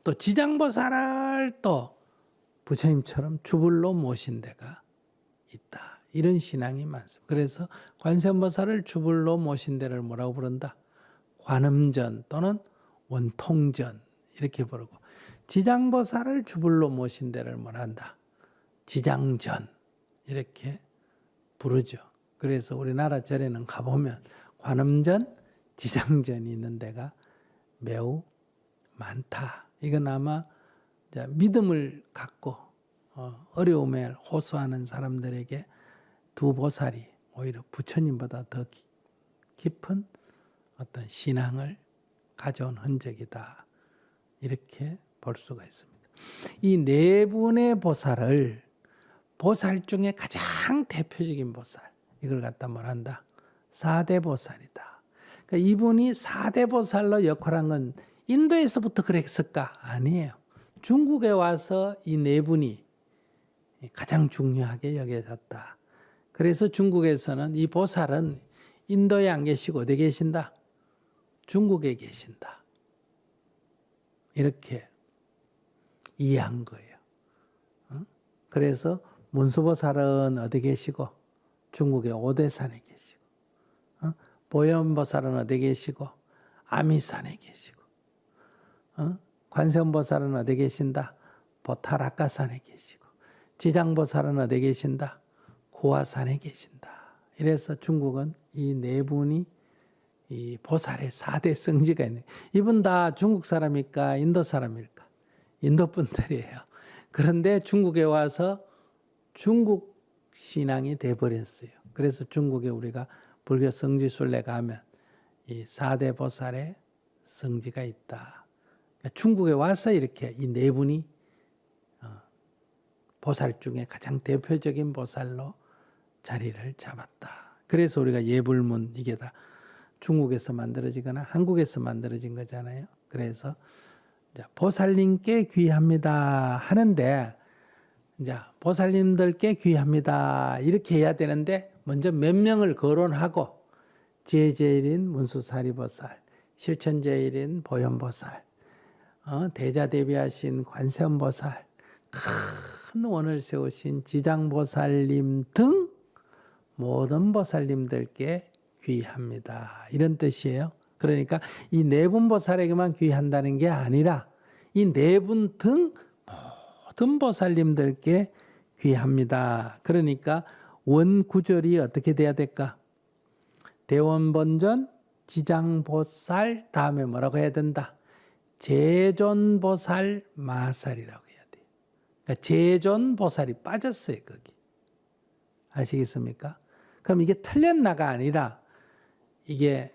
또 지장보살을 또 부처님처럼 주불로 모신 데가 있다. 이런 신앙이 많습니다. 그래서 관세음보살을 주불로 모신 데를 뭐라고 부른다? 관음전 또는 원통전 이렇게 부르고 지장보살을 주불로 모신 데를 뭐라 한다? 지장전 이렇게 부르죠. 그래서 우리나라 절에는 가보면 관음전, 지장전이 있는 데가 매우 많다. 이건 아마 믿음을 갖고 어려움에 호소하는 사람들에게 두 보살이 오히려 부처님보다 더 깊은 어떤 신앙을 가져온 흔적이다. 이렇게 볼 수가 있습니다. 이 네 분의 보살을 보살 중에 가장 대표적인 보살. 이걸 갖다 뭘 한다? 4대 보살이다. 그러니까 이분이 4대 보살로 역할한 건 인도에서부터 그랬을까? 아니에요. 중국에 와서 이 네 분이 가장 중요하게 여겨졌다. 그래서 중국에서는 이 보살은 인도에 안 계시고 어디 계신다? 중국에 계신다. 이렇게 이해한 거예요. 그래서 문수보살은 어디 계시고? 중국의 오대산에 계시고, 보현보살은 어디 계시고? 아미산에 계시고, 관세음보살은 어디 계신다? 보타라카산에 계시고, 지장보살은 어디 계신다? 고화산에 계신다. 이래서 중국은 이 네 분이 이 보살의 4대 성지가 있는, 이분 다 중국 사람일까? 인도 사람일까? 인도 분들이에요. 그런데 중국에 와서 중국 신앙이 돼버렸어요. 그래서 중국에 우리가 불교 성지순례 가면 이 4대 보살의 성지가 있다. 그러니까 중국에 와서 이렇게 이 네 분이 보살 중에 가장 대표적인 보살로 자리를 잡았다. 그래서 우리가 예불문, 이게 다 중국에서 만들어지거나 한국에서 만들어진 거잖아요. 그래서 보살님께 귀합니다 하는데, 이제 보살님들께 귀합니다 이렇게 해야 되는데, 먼저 몇 명을 거론하고 제제일인 문수사리보살, 실천제일인 보현보살, 대자대비하신 관세음보살, 큰 원을 세우신 지장보살님 등 모든 보살님들께 귀합니다. 이런 뜻이에요. 그러니까 이 네 분 보살에게만 귀한다는 게 아니라 이 네 분 등 모든 보살님들께 귀합니다. 그러니까 원구절이 어떻게 돼야 될까? 대원본전 지장보살 다음에 뭐라고 해야 된다? 제존보살 마살이라고 해야 돼요. 그러니까 제존보살이 빠졌어요, 거기. 아시겠습니까? 그럼 이게 틀렸나가 아니라 이게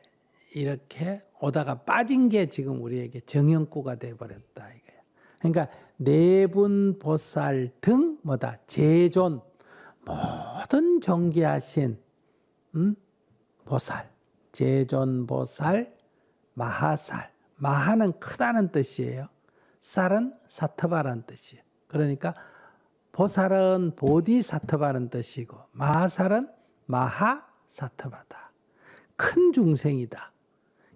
이렇게 오다가 빠진 게 지금 우리에게 정형구가 돼버렸다 이거야. 그러니까 네 분 보살 등 뭐다? 제존, 모든 존귀하신 보살, 제존 보살, 마하살. 마하는 크다는 뜻이에요. 살은 사트바라는 뜻이에요. 그러니까 보살은 보디사트바라는 뜻이고 마하살은 마하사트바다. 큰 중생이다.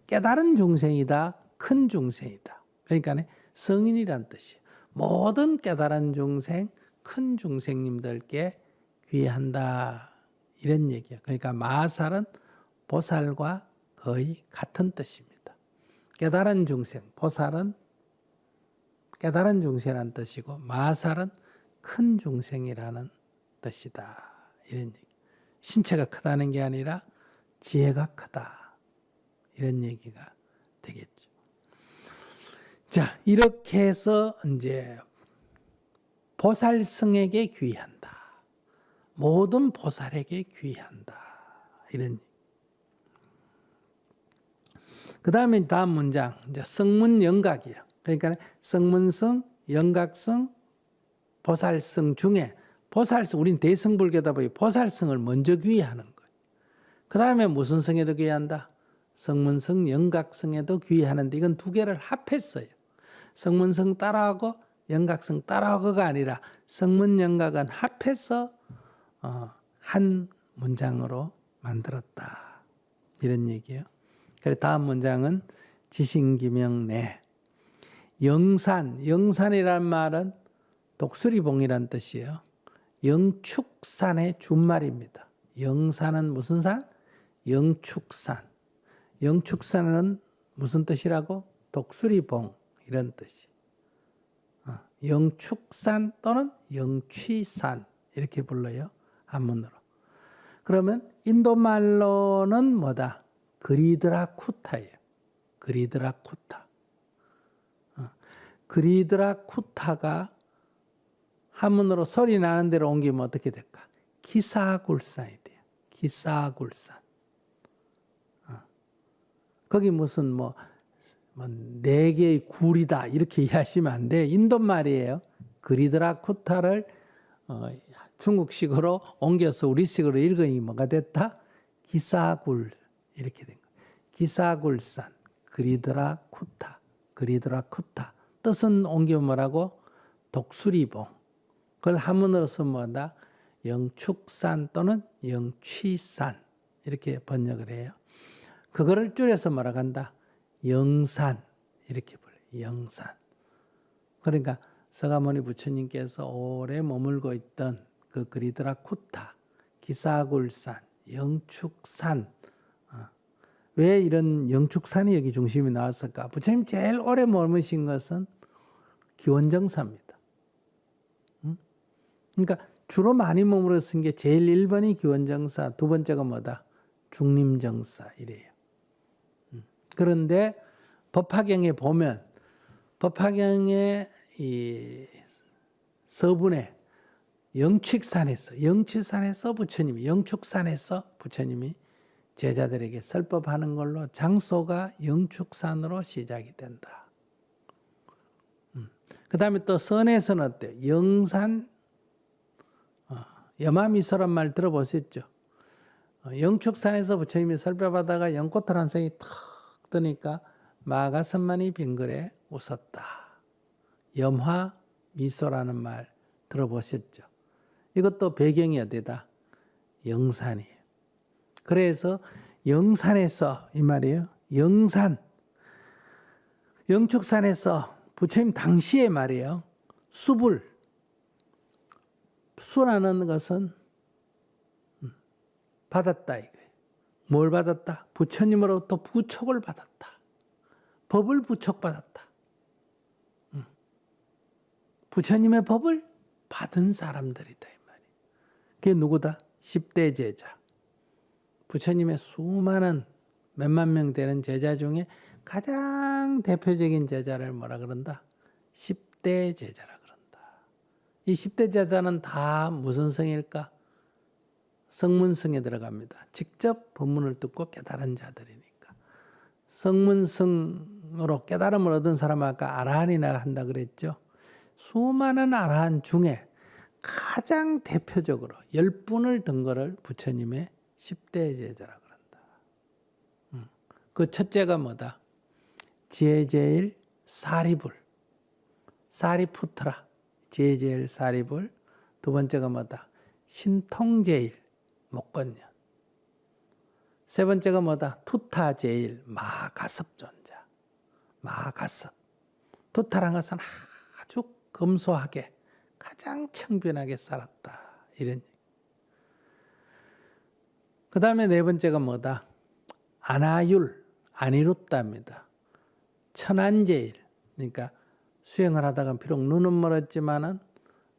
깨달은 중생이다. 큰 중생이다. 그러니까 성인이란 뜻이에요. 모든 깨달은 중생, 큰 중생님들께 귀한다. 이런 얘기예요. 그러니까 마하살은 보살과 거의 같은 뜻입니다. 깨달은 중생, 보살은 깨달은 중생이라는 뜻이고 마하살은 큰 중생이라는 뜻이다. 이런 얘기. 신체가 크다는 게 아니라 지혜가 크다. 이런 얘기가 되겠죠. 자, 이렇게 해서 이제 보살승에게 귀한다. 모든 보살에게 귀한다. 이런 얘기. 그 다음에 다음 문장, 이제 성문영각이에요. 그러니까 성문성, 영각성, 보살성 중에 보살성, 우린 대승불교다 보니 보살성을 먼저 귀하는 거예요. 그 다음에 무슨 성에도 귀한다? 성문성, 영각성에도 귀하는데 이건 두 개를 합했어요. 성문성 따라하고 영각성 따라하고가 아니라 성문, 영각은 합해서 한 문장으로 만들었다. 이런 얘기예요. 그래서 다음 문장은 지신기명내. 영산, 영산이란 말은 독수리봉이란 뜻이에요. 영축산의 준말입니다. 영산은 무슨 산? 영축산. 영축산은 무슨 뜻이라고? 독수리봉 이런 뜻이. 영축산 또는 영취산 이렇게 불러요. 한문으로. 그러면 인도말로는 뭐다? 그리드라쿠타예요. 그리드라쿠타. 그리드라쿠타가 한문으로 소리 나는 대로 옮기면 어떻게 될까? 기사굴산이 돼요. 기사굴산. 거기 무슨 네 개의 굴이다 이렇게 이해하시면 안 돼. 인도말이에요. 그리드라쿠타를 중국식으로 옮겨서 우리식으로 읽으니 뭐가 됐다? 기사굴 이렇게 된 거예요. 기사굴산 그리드라쿠타 그리드라쿠타 뜻은 옮기면 뭐라고? 독수리봉. 그걸 한문으로서 뭐다? 영축산 또는 영취산 이렇게 번역을 해요. 그거를 줄여서 뭐라고 한다? 영산 이렇게 불러요. 영산. 그러니까 서가모니 부처님께서 오래 머물고 있던 그 그리드라쿠타, 기사굴산, 영축산. 왜 이런 영축산이 여기 중심이 나왔을까? 부처님 제일 오래 머무신 것은 기원정사입니다. 그러니까 주로 많이 머물러 쓴 게 제일 1번이 기원정사, 두 번째가 뭐다? 중림정사 이래요. 그런데 법화경에 보면 법화경의 이 서분에 영축산에서 부처님이 제자들에게 설법하는 걸로 장소가 영축산으로 시작이 된다. 그 다음에 또 선에서는 어때요? 영산, 여마미소란 말 들어보셨죠? 영축산에서 부처님이 설법하다가 연꽃을 한 송이 탁 뜨니까 마가선만이 빙글에 웃었다. 염화미소라는 말 들어보셨죠? 이것도 배경이 어디다? 영산이에요. 그래서 영산에서 이 말이에요. 영축산에서 부처님 당시에 말이에요. 수라는 것은 받았다 이거예요. 뭘 받았다? 부처님으로부터 부촉을 받았다. 법을 부촉받았다. 부처님의 법을 받은 사람들이다 이 말이에요. 그게 누구다? 10대 제자. 부처님의 수많은 몇만 명 되는 제자 중에 가장 대표적인 제자를 뭐라 그런다? 10대 제자라 그런다. 이 10대 제자는 다 무슨 성일까? 성문성에 들어갑니다. 직접 법문을 듣고 깨달은 자들이니까. 성문성으로 깨달음을 얻은 사람은 아까 아라한이나 한다 그랬죠. 수많은 아라한 중에 가장 대표적으로 10분을 든 거를 부처님의 10대 제자라 그런다. 그 첫째가 뭐다? 제제일 사리불, 사리푸트라, 제제일 사리불. 두 번째가 뭐다? 신통제일, 목건년. 세 번째가 뭐다? 투타제일, 마가섭존자, 마가섭. 투타란 것은 아주 검소하게 가장 청변하게 살았다. 이런. 그 다음에 네 번째가 뭐다? 아나율, 아니루따입니다. 천안제일, 그러니까 수행을 하다가 비록 눈은 멀었지만은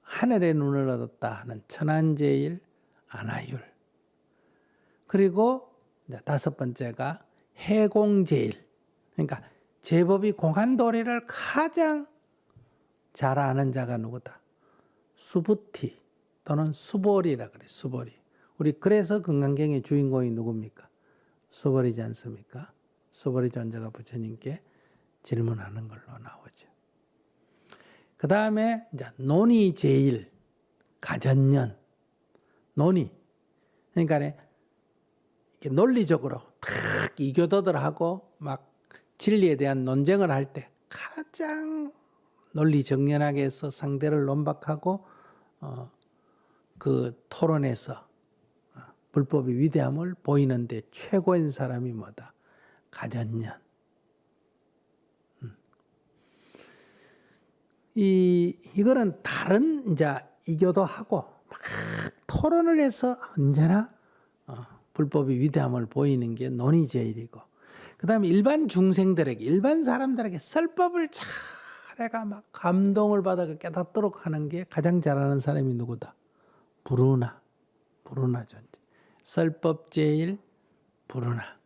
하늘의 눈을 얻었다 하는 천안제일, 아나율. 그리고 다섯 번째가 해공제일, 그러니까 제법이 공한 도리를 가장 잘 아는 자가 누구다? 수부티 또는 수보리라 그래. 수보리. 우리 그래서 금강경의 주인공이 누굽니까? 수보리지 않습니까? 수보리 존자가 부처님께 질문하는 걸로 나오죠. 그 다음에 이제 논이 제일, 가전년, 논이. 그러니까 이렇게 논리적으로 탁 이교도들하고 막 진리에 대한 논쟁을 할 때 가장 논리 정연하게 해서 상대를 논박하고 그 토론에서 불법의 위대함을 보이는데 최고인 사람이 뭐다? 가전년. 이거는 다른 이제 이교도하고 막 토론을 해서 언제나 불법의 위대함을 보이는 게 논의제일이고, 그 다음에 일반 중생들에게, 일반 사람들에게 설법을 잘해가 막 감동을 받아 깨닫도록 하는 게 가장 잘하는 사람이 누구다? 부르나 존재. 설법제일, 부르나.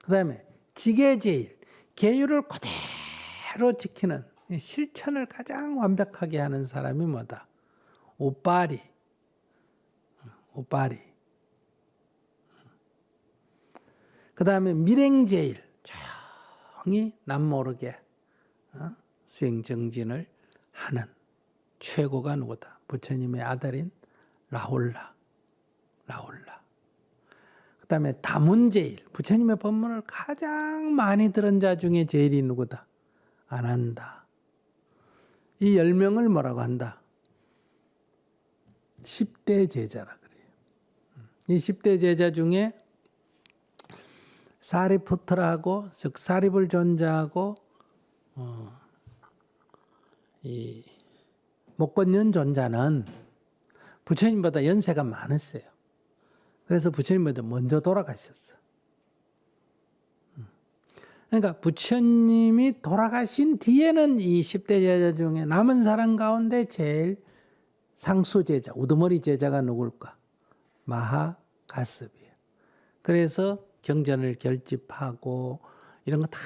그 다음에 지계제일, 계율을 그대로 지키는, 실천을 가장 완벽하게 하는 사람이 뭐다? 오빠리. 그 다음에 밀행제일, 조용히 남모르게 수행정진을 하는 최고가 누구다? 부처님의 아들인 라홀라. 그 다음에 다문제일. 부처님의 법문을 가장 많이 들은 자 중에 제일이 누구다? 안한다. 이 10명을 뭐라고 한다? 10대 제자라 그래요. 이 10대 제자 중에 사리푸트라고, 즉 사리불 존자하고 이 목건년 존자는 부처님보다 연세가 많았어요. 그래서 부처님보다 먼저 돌아가셨어. 그러니까 부처님이 돌아가신 뒤에는 이 10대 제자 중에 남은 사람 가운데 제일 상수 제자, 우두머리 제자가 누굴까? 마하가섭이에요. 그래서 경전을 결집하고 이런 거 다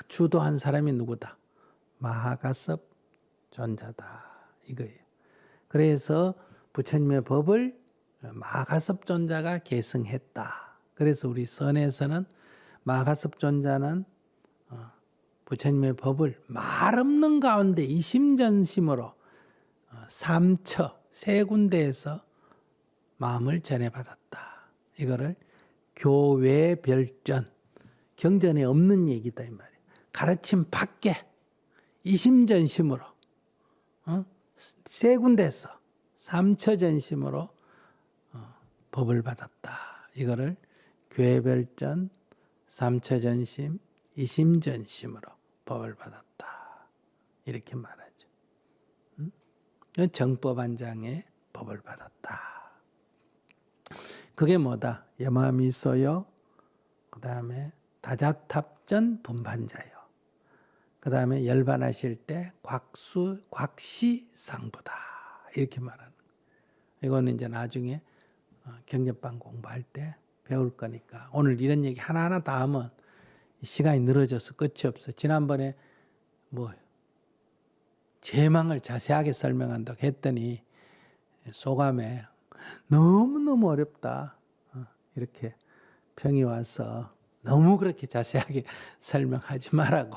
주도한 사람이 누구다? 마하가섭 존자다. 이거예요. 그래서 부처님의 법을 마하가섭 존자가 계승했다. 그래서 우리 선에서는 마하가섭 존자는 부처님의 법을 말 없는 가운데 이심전심으로 삼처 세 군데에서 마음을 전해받았다. 이거를 교외별전, 경전에 없는 얘기다 이 말이에요. 가르침 밖에 이심전심으로 세 군데에서 삼처전심으로 법을 받았다. 이거를 교외별전, 삼처전심, 이심전심으로 법을 받았다. 이렇게 말하죠. 정법안장의 법을 받았다. 그게 뭐다? 여마미소요. 그 다음에 다자탑전 분반자요. 그 다음에 열반하실 때 곽시상부다. 이렇게 말하는 거예요. 이거는 이제 나중에 경전방 공부할 때 배울 거니까 오늘 이런 얘기 하나하나 다 하면 시간이 늘어져서 끝이 없어. 지난번에 제망을 자세하게 설명한다고 했더니 소감에 너무너무 어렵다. 이렇게 평이 와서 너무 그렇게 자세하게 설명하지 말라고.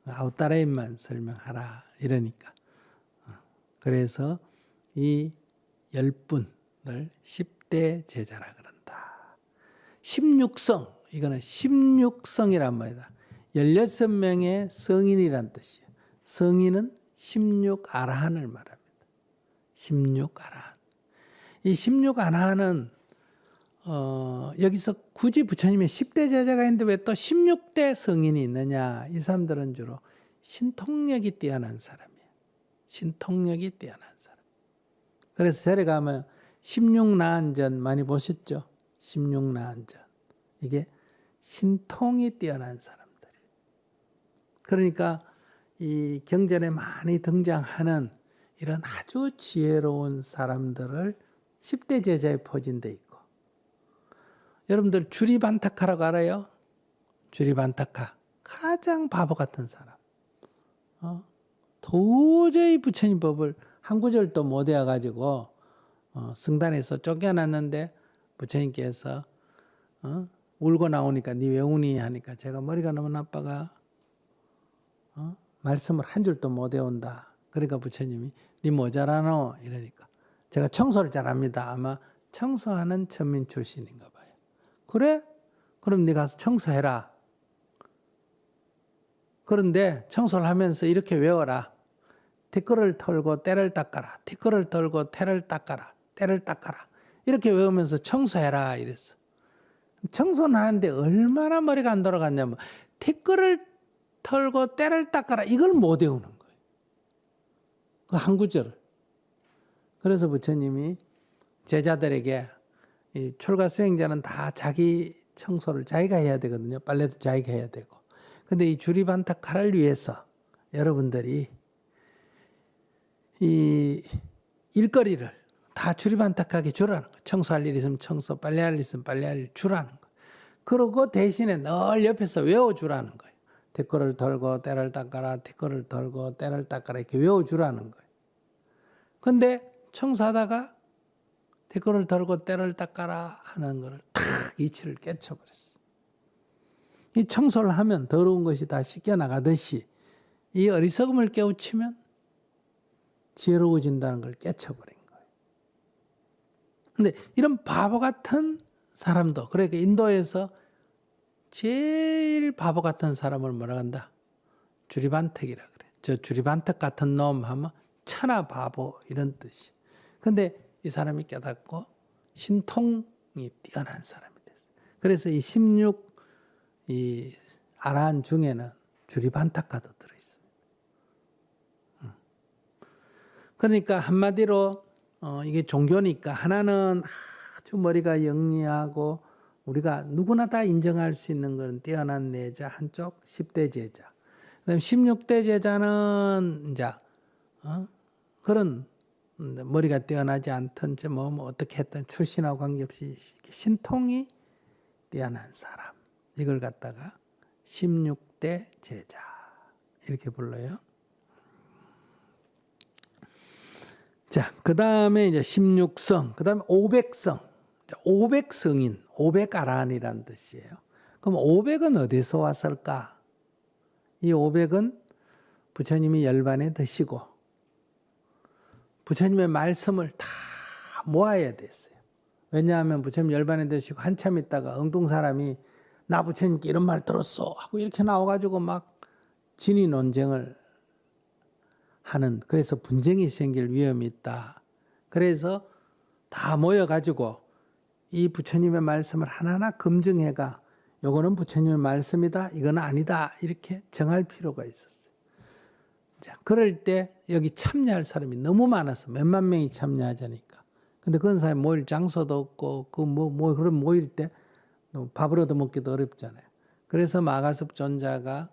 아웃라인만 설명하라. 이러니까. 그래서 이 10분을 10대 제자라 그런다. 16성, 이거는 16성이란 말이다. 16명의 성인이란 뜻이에요. 성인은 16아라한을 말합니다. 16아라한. 이 16아라한은 여기서 굳이 부처님의 10대 제자가 있는데 왜 또 16대 성인이 있느냐. 이 사람들은 주로 신통력이 뛰어난 사람이에요. 신통력이 뛰어난 사람. 그래서 절에 가면 16나한전 많이 보셨죠? 16나한전. 이게 신통이 뛰어난 사람들이에요. 그러니까 이 경전에 많이 등장하는 이런 아주 지혜로운 사람들을 10대 제자에 포진돼 있고, 여러분들 주리반타카라고 알아요? 주리반타카. 가장 바보 같은 사람. 도저히 부처님 법을 한 구절도 못 외워가지고 승단에서 쫓겨났는데 부처님께서 울고 나오니까 네 왜 우니 하니까 제가 머리가 너무 나빠가 말씀을 한 줄도 못 외운다. 그러니까 부처님이 네 모자라노 이러니까 제가 청소를 잘합니다. 아마 청소하는 천민 출신인가 봐요. 그래? 그럼 네 가서 청소해라. 그런데 청소를 하면서 이렇게 외워라. 티끌을 털고 때를 닦아라. 티끌을 털고 태를 닦아라. 때를 닦아라. 이렇게 외우면서 청소해라 이랬어. 청소는 하는데 얼마나 머리가 안 돌아갔냐면 티끌을 털고 때를 닦아라. 이걸 못 외우는 거예요. 그 한 구절을. 그래서 부처님이 제자들에게 이 출가 수행자는 다 자기 청소를 자기가 해야 되거든요. 빨래도 자기가 해야 되고. 근데 이 주리반타카를 위해서 여러분들이 이 일거리를 다 주리반타카하게 주라는 거예요. 청소할 일 있으면 청소, 빨래할 일 있으면 빨래할 일 주라는 거예요. 그러고 대신에 늘 옆에서 외워주라는 거예요. 티끌을 털고 때를 닦아라, 티끌을 털고 때를 닦아라 이렇게 외워주라는 거예요. 근데 청소하다가 티끌을 털고 때를 닦아라 하는 거를 탁 이치를 깨쳐버렸어. 이 청소를 하면 더러운 것이 다 씻겨나가듯이 이 어리석음을 깨우치면 지혜로워진다는 걸 깨쳐버린 거예요. 근데 이런 바보 같은 사람도, 그러니까 인도에서 제일 바보 같은 사람을 뭐라 한다? 주리반택이라 그래. 저 주리반택 같은 놈 하면 천하 바보 이런 뜻이. 근데 이 사람이 깨닫고 신통이 뛰어난 사람이 됐어요. 그래서 이 16 이 아라한 중에는 주리반탁가도 들어 있습니다. 그러니까 한마디로 이게 종교니까 하나는 아주 머리가 영리하고 우리가 누구나 다 인정할 수 있는 건 뛰어난 내자 한쪽 10대 제자. 그다음에 16대 제자는 이제 그런 머리가 뛰어나지 않던 뭐 어떻게 했든 출신하고 관계없이 신통이 뛰어난 사람. 이걸 갖다가 16대 제자 이렇게 불러요. 자, 그 다음에 이제 16성, 그 다음에 500성. 500성인, 500아란이라는 뜻이에요. 그럼 500은 어디서 왔을까? 이 500은 부처님이 열반에 드시고 부처님의 말씀을 다 모아야 됐어요. 왜냐하면 부처님 열반에 드시고 한참 있다가 엉뚱 사람이 나 부처님께 이런 말 들었어 하고 이렇게 나와가지고 막 진위 논쟁을 하는, 그래서 분쟁이 생길 위험이 있다. 그래서 다 모여가지고 이 부처님의 말씀을 하나하나 검증해가 요거는 부처님의 말씀이다, 이건 아니다 이렇게 정할 필요가 있었어요. 자, 그럴 때 여기 참여할 사람이 너무 많아서 몇만 명이 참여하자니까. 근데 그런 사람이 모일 장소도 없고 그런 모일 때 밥을 얻어먹기도 어렵잖아요. 그래서 마가섭 존자가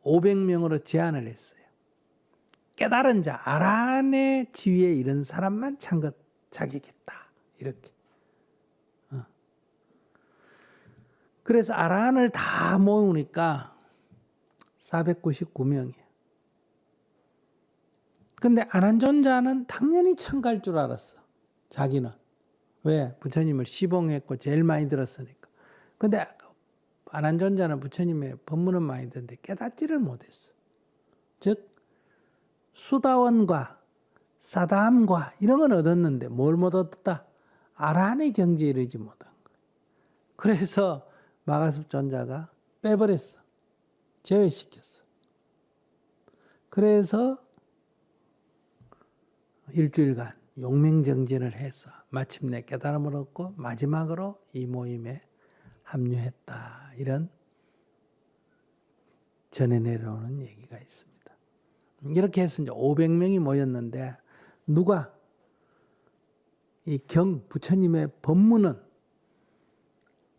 500명으로 제안을 했어요. 깨달은 자, 아란의 지위에 이른 사람만 자기겠다. 이렇게. 그래서 아란을 다 모으니까 499명이에요. 근데 아란존자는 당연히 참가할 줄 알았어. 자기는. 왜? 부처님을 시봉했고 제일 많이 들었으니까. 근데 아란존자는 부처님의 법문은 많이 듣는데 깨닫지를 못했어. 즉 수다원과 사담과 이런 건 얻었는데 뭘 못 얻었다? 아란의 경지에 이르지 못한 거예요. 그래서 마가섭 존자가 빼버렸어. 제외시켰어. 그래서 일주일간 용맹정진을 해서 마침내 깨달음을 얻고 마지막으로 이 모임에 합류했다. 이런 전해 내려오는 얘기가 있습니다. 이렇게 해서 이제 500명이 모였는데 누가 이 부처님의 법문은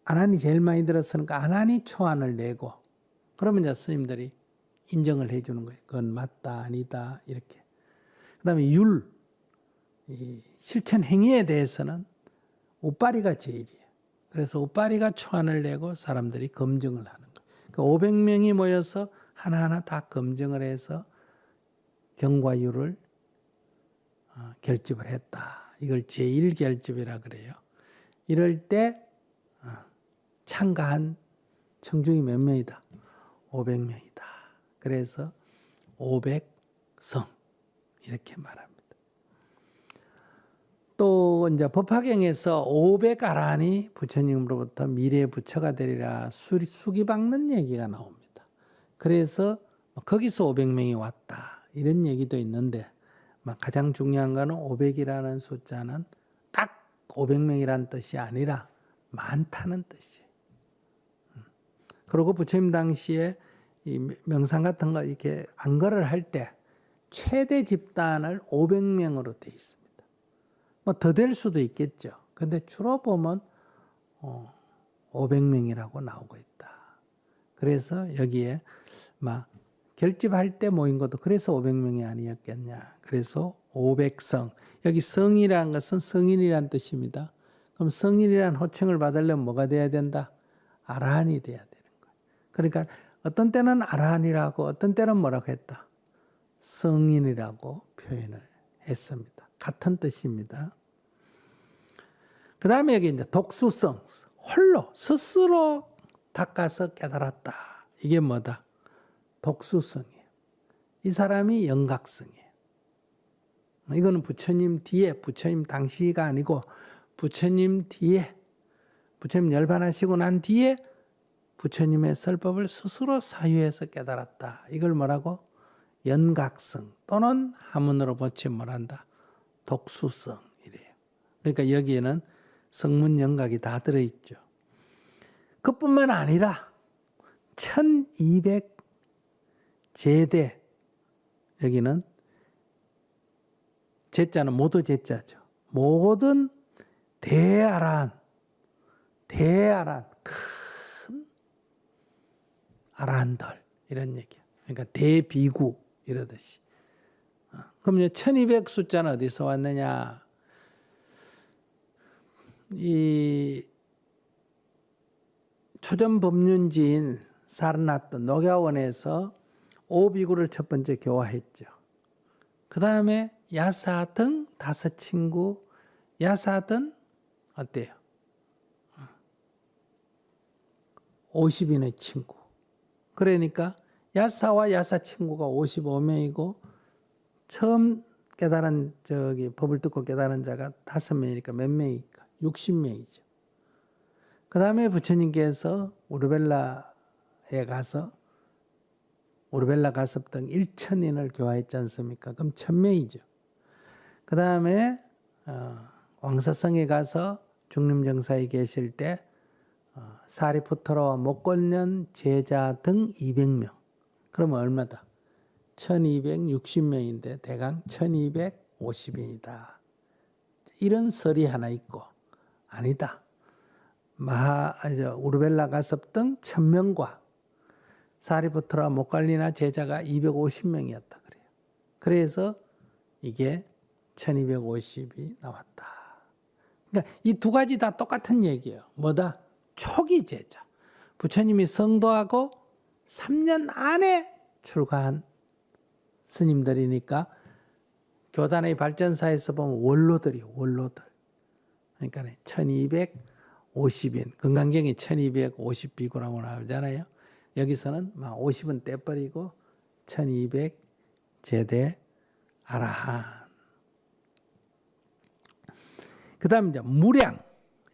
아난이 제일 많이 들었으니까 아난이 초안을 내고 그러면 이제 스님들이 인정을 해주는 거예요. 그건 맞다 아니다 이렇게. 그다음에 이 실천 행위에 대해서는 우빠리가 제일이에요. 그래서 우빠리가 초안을 내고 사람들이 검증을 하는 거예요. 그 500명이 모여서 하나하나 다 검증을 해서 경과율을 결집을 했다. 이걸 제1결집이라 그래요. 이럴 때 참가한 청중이 몇 명이다? 500명이다. 그래서 500성 이렇게 말합니다. 또 이제 법화경에서 500아란이 부처님으로부터 미래 부처가 되리라 수기 박는 얘기가 나옵니다. 그래서 거기서 500명이 왔다. 이런 얘기도 있는데 가장 중요한 거는 500이라는 숫자는 딱 500명이라는 뜻이 아니라 많다는 뜻이에요. 그리고 부처님 당시에 이 명상 같은 거 이렇게 안거를 할 때 최대 집단을 500명으로 돼 있습니다. 뭐 더 될 수도 있겠죠. 근데 주로 보면 500명이라고 나오고 있다. 그래서 여기에 막 결집할 때 모인 것도 그래서 500명이 아니었겠냐. 그래서 500성. 여기 성이라는 것은 성인이라는 뜻입니다. 그럼 성인이라는 호칭을 받으려면 뭐가 돼야 된다? 아라한이 돼야 되는 거예요. 그러니까 어떤 때는 아라한이라고 어떤 때는 뭐라고 했다? 성인이라고 표현을 했습니다. 같은 뜻입니다. 그 다음에 여기 이제 독수성, 홀로 스스로 닦아서 깨달았다. 이게 뭐다? 독수성이에요. 이 사람이 영각성이에요. 이거는 부처님 뒤에 부처님 당시가 아니고 부처님 뒤에 부처님 열반하시고 난 뒤에 부처님의 설법을 스스로 사유해서 깨달았다. 이걸 뭐라고? 연각성 또는 한문으로 붙이면 뭐란다? 독수성 이래요. 그러니까 여기에는 성문 연각이 다 들어있죠. 그뿐만 아니라 1200 제대, 여기는 제자는 모두 제자죠. 모든 대아란 큰 아란들 이런 얘기야. 그러니까 대비구 이러듯이. 그럼 1200 숫자는 어디서 왔느냐? 이 초전법륜지인 사르나트 녹야원에서 오비구를 첫 번째 교화했죠. 그 다음에 야사등 5친구, 야사등 어때요? 50인의 친구. 그러니까 야사와 야사 친구가 55명이고 처음 깨달은 법을 듣고 깨달은 자가 5명이니까 몇 명이니까 60명이죠. 그 다음에 부처님께서 우르벨라 가섭 등 1,000인을 교화했지 않습니까? 그럼 1,000명이죠. 그 다음에 왕사성에 가서 중림정사에 계실 때 사리푸트라와 목걸련 제자 등 200명. 그러면 얼마다? 1260명인데 대강 1250인이다. 이런 설이 하나 있고 아니다. 우르벨라 가섭 등 1000명과 사리푸트라 목갈리나 제자가 250명이었다 그래요. 그래서 이게 1250이 나왔다. 그러니까 이 두 가지 다 똑같은 얘기예요. 뭐다? 초기 제자. 부처님이 성도하고 3년 안에 출가한 스님들이니까 교단의 발전사에서 보면 원로들. 그러니까 1250인, 금강경이 1250비구라고 나오잖아요. 여기서는 50은 떼버리고 1200 제대 아라한. 그 다음에 이제 무량.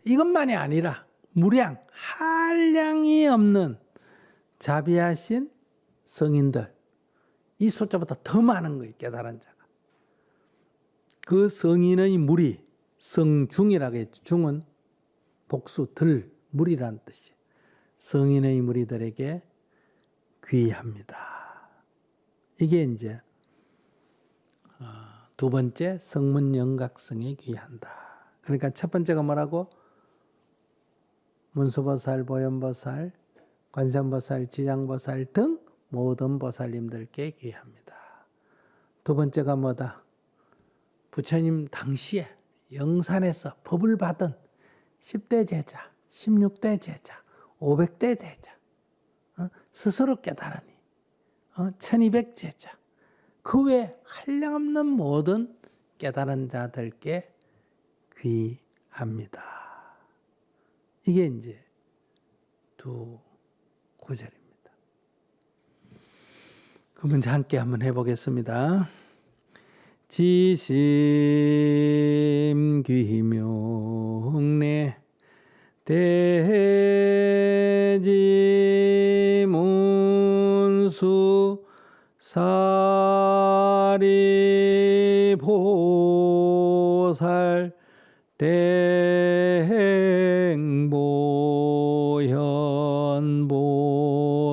이것만이 아니라 무량, 한량이 없는 자비하신 성인들. 이 숫자보다 더 많은 거예요, 깨달은 자가. 그 성인의 무리, 성중이라고 했죠. 중은 복수, 무리라는 뜻이에요. 성인의 무리들에게 귀합니다. 이게 이제 두 번째 성문영각성에 귀한다. 그러니까 첫 번째가 뭐라고? 문수보살, 보현보살, 관세음보살, 지장보살 등 모든 보살님들께 귀합니다. 두 번째가 뭐다? 부처님 당시에 영산에서 법을 받은 10대 제자, 16대 제자, 500대 제자, 스스로 깨달으니 1200 제자, 그 외에 한량없는 모든 깨달은 자들께 귀합니다. 이게 이제 두 구절입니다. 그럼 이제 함께 한번 해보겠습니다. 지심귀명래 대지문수 사리보살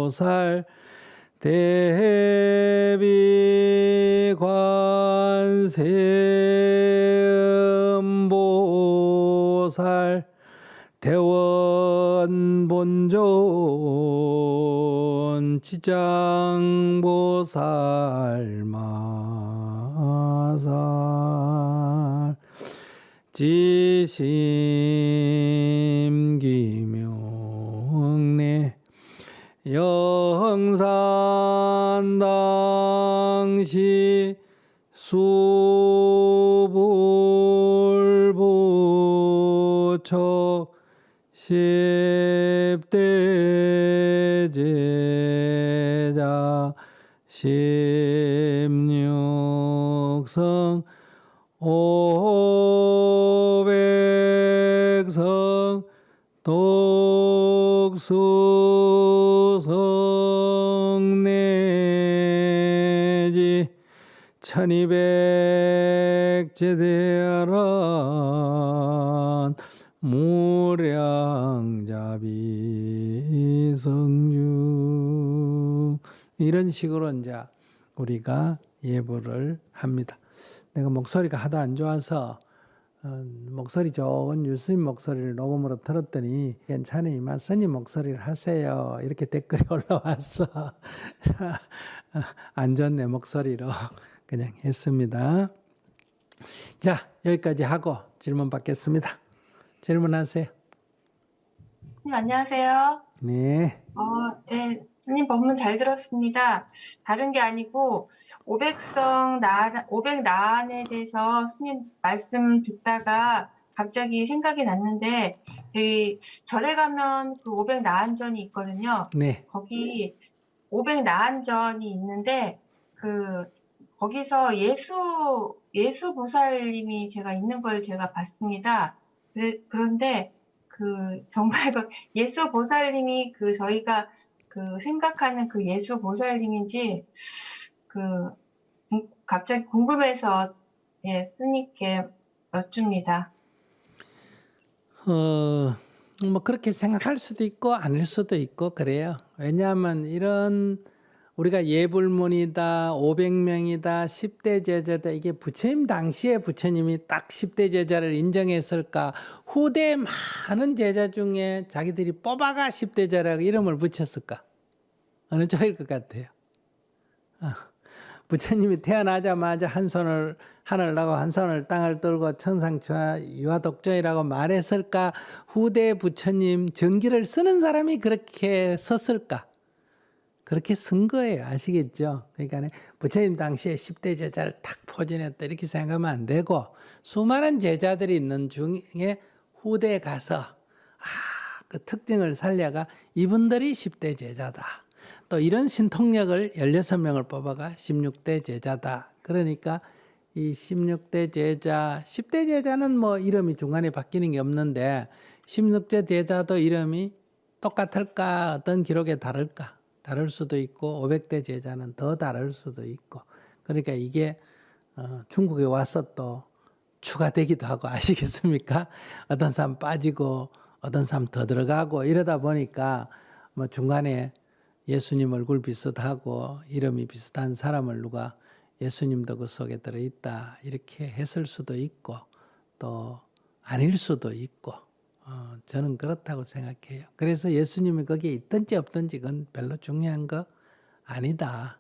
대행보현보살 대비관세음보살 대원본존 지장보살 마살 지심기명래 영산당시 수불부처 10대 제자 16성 500 수성 내지 1200제대하란 무량자비 성주. 이런 식으로 이제 우리가 예불을 합니다. 내가 목소리가 하도 안 좋아서 목소리 좋은 유수님 목소리를 녹음으로 들었더니 괜찮으니만 스님 목소리를 하세요. 이렇게 댓글이 올라와서 안 좋은 내 목소리로 그냥 했습니다. 자, 여기까지 하고 질문 받겠습니다. 질문하세요. 스님 안녕하세요. 네. 네, 스님 법문 잘 들었습니다. 다른 게 아니고 500나안에 대해서 스님 말씀 듣다가 갑자기 생각이 났는데 이 절에 가면 그 500나안전이 있거든요. 네. 거기 500나안전이 있는데 거기서 예수 보살님이 제가 있는 걸 제가 봤습니다. 그런데 정말 예수 보살님이 저희가 생각하는 예수 보살님인지 갑자기 궁금해서 예, 스님께 여쭙니다. 뭐 그렇게 생각할 수도 있고 아닐 수도 있고 그래요. 왜냐하면 이런 우리가 예불문이다, 500명이다, 10대 제자다, 이게 부처님 당시에 부처님이 딱 10대 제자를 인정했을까? 후대 많은 제자 중에 자기들이 뽑아가 10대 제자라고 이름을 붙였을까? 어느 쪽일 것 같아요? 부처님이 태어나자마자 한 손을 하늘 나고 한 손을 땅을 떨고 천상추하 유아독존이라고 말했을까? 후대 부처님 정기를 쓰는 사람이 그렇게 썼을까? 그렇게 쓴 거예요. 아시겠죠? 그러니까 부처님 당시에 10대 제자를 탁 포진했다 이렇게 생각하면 안 되고 수많은 제자들이 있는 중에 후대에 가서 그 특징을 살려가 이분들이 10대 제자다. 또 이런 신통력을 16명을 뽑아가 16대 제자다. 그러니까 이 16대 제자, 10대 제자는 뭐 이름이 중간에 바뀌는 게 없는데 16대 제자도 이름이 똑같을까? 어떤 기록에 다를까? 다를 수도 있고 500대 제자는 더 다를 수도 있고 그러니까 이게 중국에 와서 또 추가되기도 하고 아시겠습니까? 어떤 사람 빠지고 어떤 사람 더 들어가고 이러다 보니까 뭐 중간에 예수님 얼굴 비슷하고 이름이 비슷한 사람을 누가 예수님도 그 속에 들어있다 이렇게 했을 수도 있고 또 아닐 수도 있고 저는 그렇다고 생각해요. 그래서 예수님이 거기에 있든지 없든지 그건 별로 중요한 거 아니다.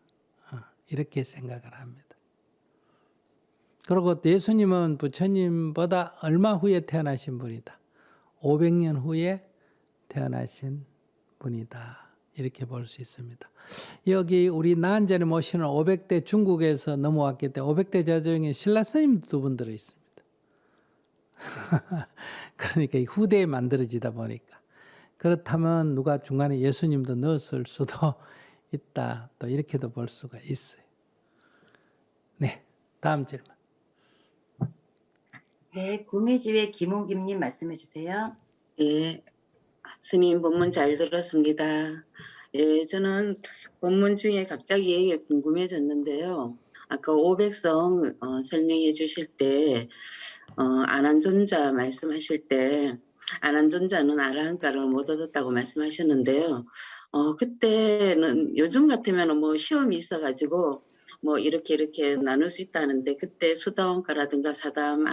이렇게 생각을 합니다. 그리고 예수님은 부처님보다 얼마 후에 태어나신 분이다. 500년 후에 태어나신 분이다. 이렇게 볼 수 있습니다. 여기 우리 나한전에 모시는 500대 중국에서 넘어왔기 때문에 500대 제자 중에 신라 스님도 2분 들어있습니다. 그러니까 후대에 만들어지다 보니까 그렇다면 누가 중간에 예수님도 넣었을 수도 있다. 또 이렇게도 볼 수가 있어요. 네, 다음 질문. 네, 구미지회 김홍김님 말씀해 주세요. 예, 스님 법문 잘 들었습니다. 예, 저는 법문 중에 갑자기 궁금해졌는데요. 아까 500성 설명해 주실 때 안한존자 말씀하실 때 안한존자는 아라한가를 못 얻었다고 말씀하셨는데요. 그때는 요즘 같으면 뭐 시험이 있어가지고 뭐 이렇게 나눌 수 있다는데 그때 수다원가라든가 사담,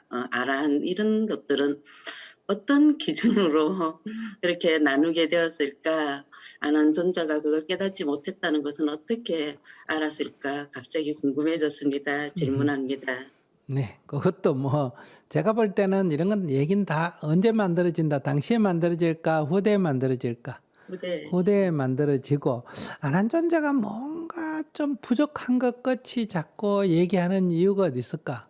아라한 이런 것들은 어떤 기준으로 이렇게 나누게 되었을까? 안한존자가 그걸 깨닫지 못했다는 것은 어떻게 알았을까? 갑자기 궁금해졌습니다. 질문합니다. 네, 그것도 뭐 제가 볼 때는 이런 건 얘기는 다 언제 만들어진다. 당시에 만들어질까? 후대에 만들어질까? 후대에 만들어지고 안한존자가 뭔가 좀 부족한 것 같이 자꾸 얘기하는 이유가 어디 있을까?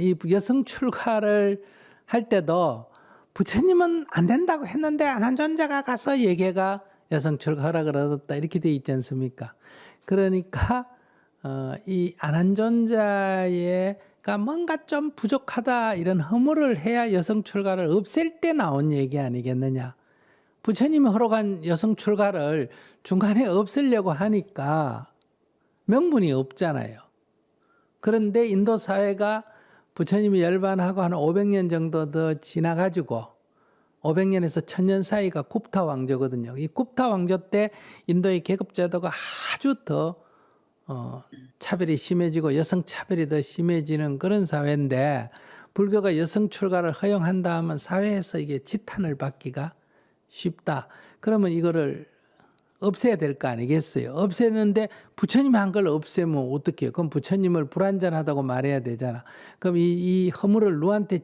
이 여성 출가를 할 때도 부처님은 안 된다고 했는데 안한존자가 가서 얘기가 여성 출가 허락을 얻었다 이렇게 돼 있지 않습니까? 그러니까 이 안한존자가 뭔가 좀 부족하다 이런 허물을 해야 여성 출가를 없앨 때 나온 얘기 아니겠느냐 부처님이 허락한 여성 출가를 중간에 없애려고 하니까 명분이 없잖아요. 그런데 인도 사회가 부처님이 열반하고 한 500년 정도 더 지나가지고 500년에서 1000년 사이가 굽타 왕조거든요. 이 굽타 왕조 때 인도의 계급 제도가 아주 더 차별이 심해지고 여성 차별이 더 심해지는 그런 사회인데 불교가 여성 출가를 허용한다 하면 사회에서 이게 지탄을 받기가 쉽다. 그러면 이거를 없애야 될 거 아니겠어요? 없애는데 부처님이 한 걸 없애면 어떡해요? 그럼 부처님을 불완전하다고 말해야 되잖아. 그럼 이 허물을 누구한테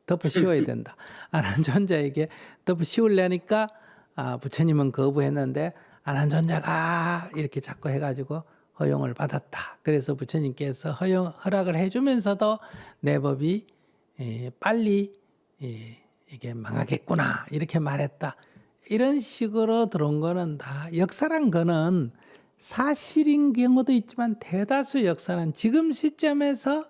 덮어 씌워야 된다. 안한존자에게 덮어 씌우려니까 부처님은 거부했는데 안한존자가 이렇게 자꾸 해가지고 허용을 받았다. 그래서 부처님께서 허락을 해주면서도 내 법이 빨리 이게 망하겠구나 이렇게 말했다. 이런 식으로 들어온 거는 다 역사란 거는 사실인 경우도 있지만 대다수 역사는 지금 시점에서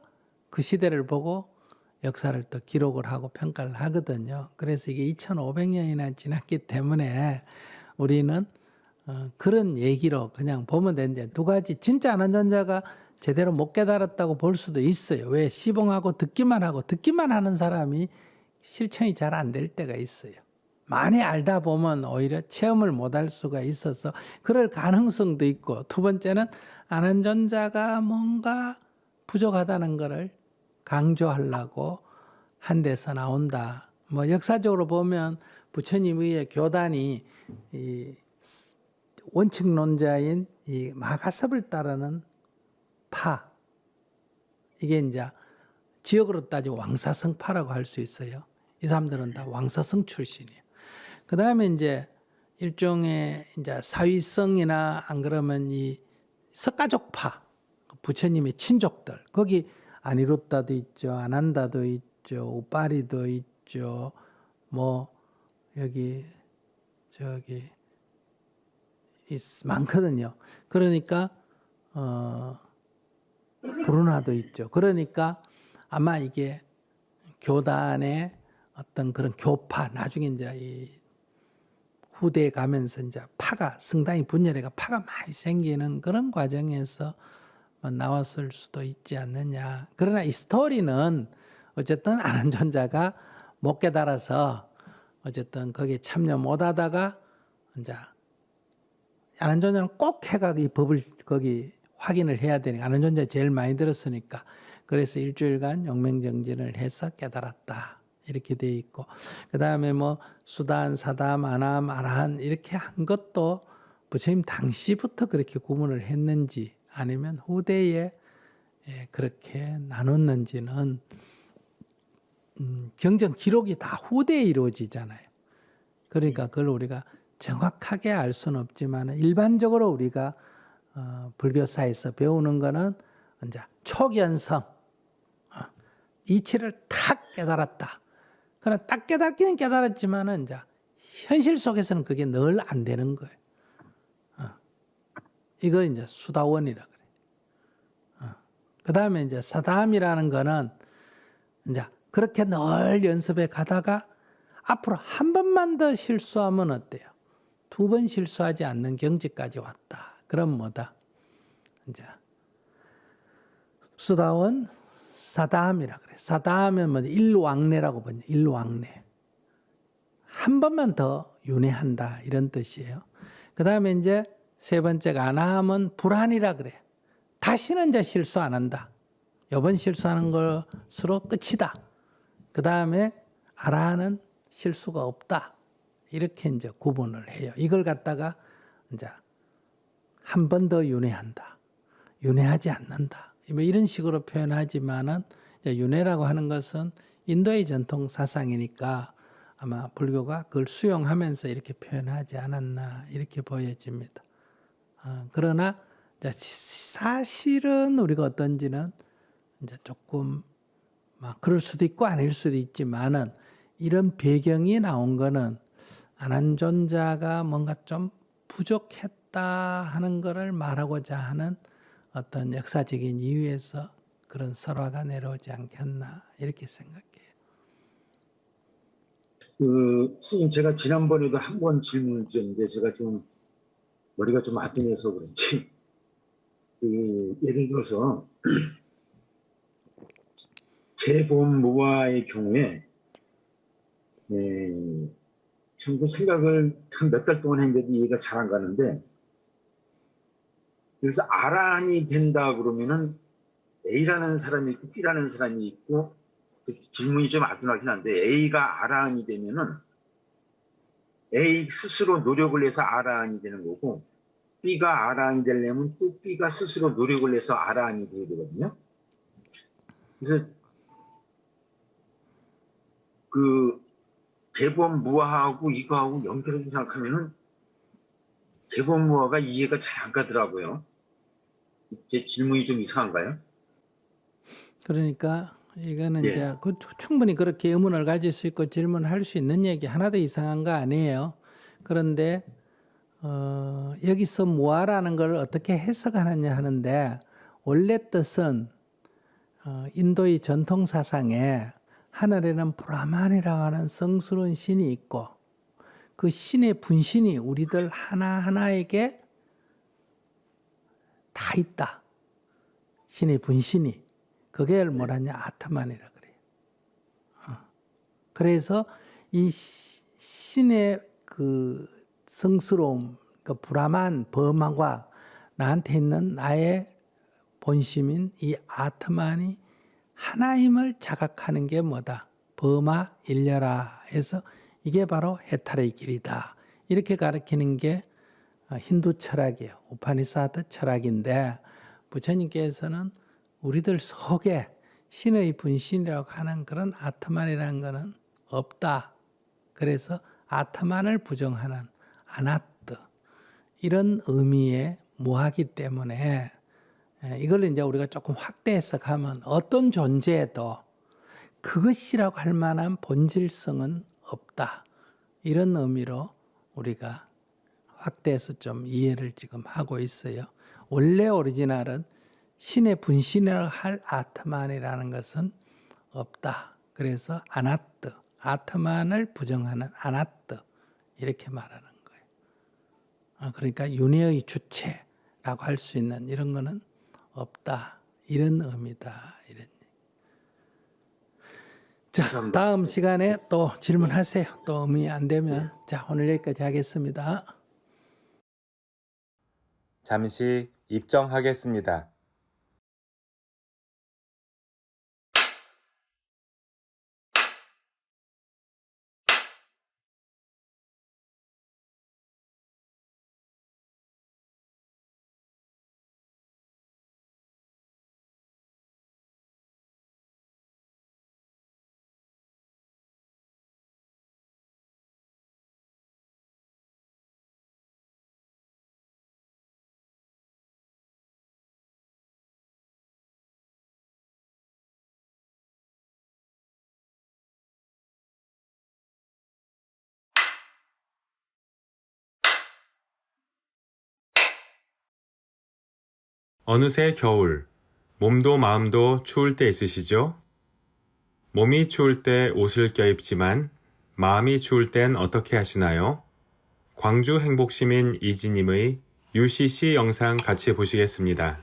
그 시대를 보고 역사를 또 기록을 하고 평가를 하거든요. 그래서 이게 2500년이나 지났기 때문에 우리는 그런 얘기로 그냥 보면 되는데 두 가지 진짜 안한존자가 제대로 못 깨달았다고 볼 수도 있어요. 왜? 시봉하고 듣기만 하고 듣기만 하는 사람이 실천이 잘 안 될 때가 있어요. 많이 알다 보면 오히려 체험을 못할 수가 있어서 그럴 가능성도 있고 두 번째는 안한존자가 뭔가 부족하다는 것을 강조하려고 한 데서 나온다. 뭐 역사적으로 보면 부처님의 교단이 이 원칙론자인 이 마가섭을 따르는 파 이게 이제 지역으로 따지고 왕사성파라고 할 수 있어요. 이 사람들은 다 왕사성 출신이에요. 그 다음에 이제 일종의 이제 사위성이나 안 그러면 이 석가족파 부처님의 친족들 거기 아니루따도 있죠, 아난다도 있죠, 우빠리도 있죠, 뭐 여기 저기 많거든요. 그러니까 브루나도 있죠. 그러니까 아마 이게 교단의 어떤 그런 교파 나중에 이제 이 후대에 가면서 이제 파가 상당히 분열해가 파가 많이 생기는 그런 과정에서 나왔을 수도 있지 않느냐. 그러나 이 스토리는 어쨌든 안한존자가 못 깨달아서 어쨌든 거기에 참여 못하다가 이제 안한존자는 꼭 해가 이 법을 거기 확인을 해야 되니까 안한존자 제일 많이 들었으니까 그래서 일주일간 용맹정진을 해서 깨달았다. 이렇게 돼 있고 그 다음에 뭐 수단, 사담, 아남, 아라한 이렇게 한 것도 부처님 당시부터 그렇게 구분을 했는지 아니면 후대에 그렇게 나눴는지는 경전 기록이 다 후대에 이루어지잖아요. 그러니까 그걸 우리가 정확하게 알 수는 없지만 일반적으로 우리가 불교사에서 배우는 거는 이제 초견성 이치를 탁 깨달았다. 그러나 딱 깨닫기는 깨달았지만은 이제 현실 속에서는 그게 늘 안 되는 거예요. 이걸 이제 수다원이라 그래. 그 다음에 이제 사담이라는 거는 이제 그렇게 늘 연습해 가다가 앞으로 한 번만 더 실수하면 어때요? 두 번 실수하지 않는 경지까지 왔다. 그럼 뭐다? 이제 수다원 사담이라 그래. 사담은 뭐 일왕래라고 보냐. 일왕래. 한 번만 더 윤회한다 이런 뜻이에요. 그 다음에 이제 세 번째가 아나함은 불한이라 그래. 다시는 이제 실수 안 한다. 이번 실수하는 것으로 끝이다. 그 다음에 아라한은 실수가 없다. 이렇게 이제 구분을 해요. 이걸 갖다가 이제 한 번 더 윤회한다. 윤회하지 않는다. 뭐 이런 식으로 표현하지만은 윤회라고 하는 것은 인도의 전통 사상이니까 아마 불교가 그걸 수용하면서 이렇게 표현하지 않았나 이렇게 보여집니다. 그러나 사실은 우리가 어떤지는 이제 조금 막 그럴 수도 있고 아닐 수도 있지만은 이런 배경이 나온 거는 안한존자가 뭔가 좀 부족했다 하는 것을 말하고자 하는 어떤 역사적인 이유에서 그런 설화가 내려오지 않겠나 이렇게 생각해요. 스님, 제가 지난번에도 한 번 질문을 드렸는데, 제가 지금 머리가 좀 아프면서 그런지, 예를 들어서, 재보험무화의 경우에, 참 그 생각을 한 몇 달 동안 했는데도 이해가 잘 안 가는데, 그래서 아란이 된다 그러면은 A라는 사람이 있고 B라는 사람이 있고, 질문이 좀 아둔하긴 한데, A가 아란이 되면은 A 스스로 노력을 해서 아란이 되는 거고, B가 아란이 되려면 또 B가 스스로 노력을 해서 아란이 돼야 되거든요. 그래서 재범무화하고 이거하고 연결해서 생각하면은 재범무화가 이해가 잘 안 가더라고요. 제 질문이 좀 이상한가요? 그러니까 이거는 예. 이제 충분히 그렇게 의문을 가질 수 있고 질문할 수 있는 얘기 하나도 이상한 거 아니에요. 그런데 여기서 무아라는 걸 어떻게 해석하느냐 하는데 원래 뜻은 인도의 전통 사상에 하늘에는 브라만이라고 하는 성스러운 신이 있고 그 신의 분신이 우리들 하나하나에게 다 있다. 신의 분신이. 그게 뭐라냐 아트만이라 그래요. 그래서 이 신의 그 성스러움, 그 브라만, 범한과 나한테 있는 나의 본심인 이 아트만이 하나임을 자각하는 게 뭐다? 범아 일려라 해서 이게 바로 해탈의 길이다. 이렇게 가르치는 게 힌두 철학이에요. 우파니사드 철학인데 부처님께서는 우리들 속에 신의 분신이라고 하는 그런 아트만이라는 것은 없다. 그래서 아트만을 부정하는 아나뜨 이런 의미의 무하기 때문에 이걸 이제 우리가 조금 확대 해석하면 어떤 존재에도 그것이라고 할 만한 본질성은 없다. 이런 의미로 우리가 확대해서 좀 이해를 지금 하고 있어요. 원래 오리지널은 신의 분신이라고 할 아트만이라는 것은 없다. 그래서 아나뜨, 아트만을 부정하는 아나뜨 이렇게 말하는 거예요. 그러니까 윤회의 주체라고 할 수 있는 이런 거는 없다. 이런 의미다. 이런. 자, 다음 시간에 또 질문하세요. 또 의미 안 되면. 자, 오늘 여기까지 하겠습니다. 잠시 입정하겠습니다. 어느새 겨울, 몸도 마음도 추울 때 있으시죠? 몸이 추울 때 옷을 껴입지만 마음이 추울 땐 어떻게 하시나요? 광주 행복시민 이지님의 UCC 영상 같이 보시겠습니다.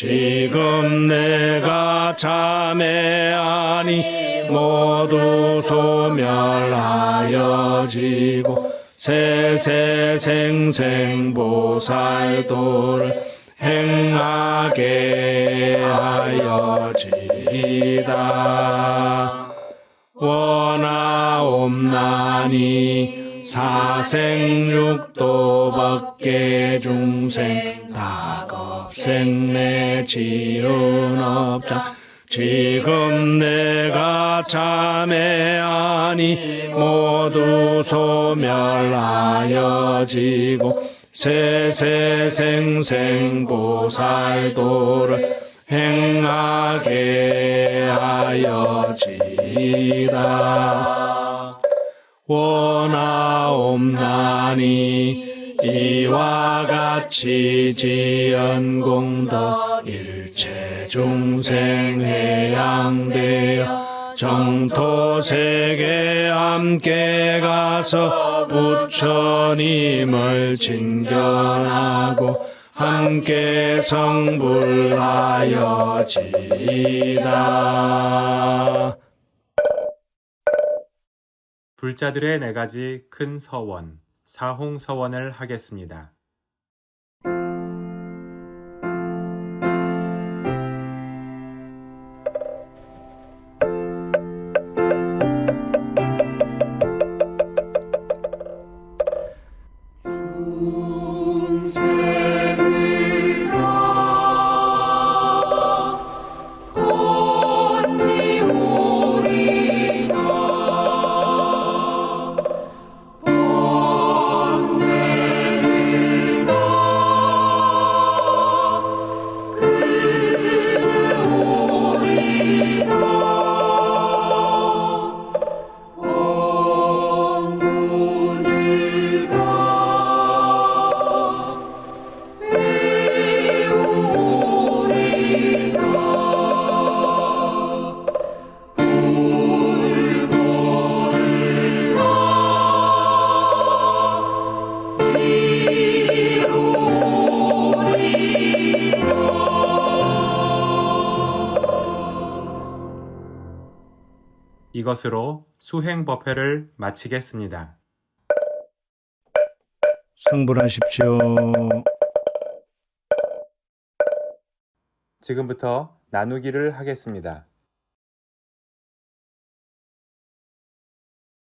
지금 내가 참회하니 모두 소멸하여지고 세세생생보살도를 행하게 하여지이다. 원하옵나니 사생육도 법계 중생 다겁생내 지은업장 지금 내가 참회하니 모두 소멸하여지고 세세생생보살도를 행하게 하여지이다. 원하옵나니 이와 같이 지연공덕 일체 중생 회양되어 정토세계 함께 가서 부처님을 진견하고 함께 성불하여지이다. 불자들의 네 가지 큰 서원, 사홍서원을 하겠습니다. 이것으로 수행법회를 마치겠습니다. 성불하십시오. 지금부터 나누기를 하겠습니다.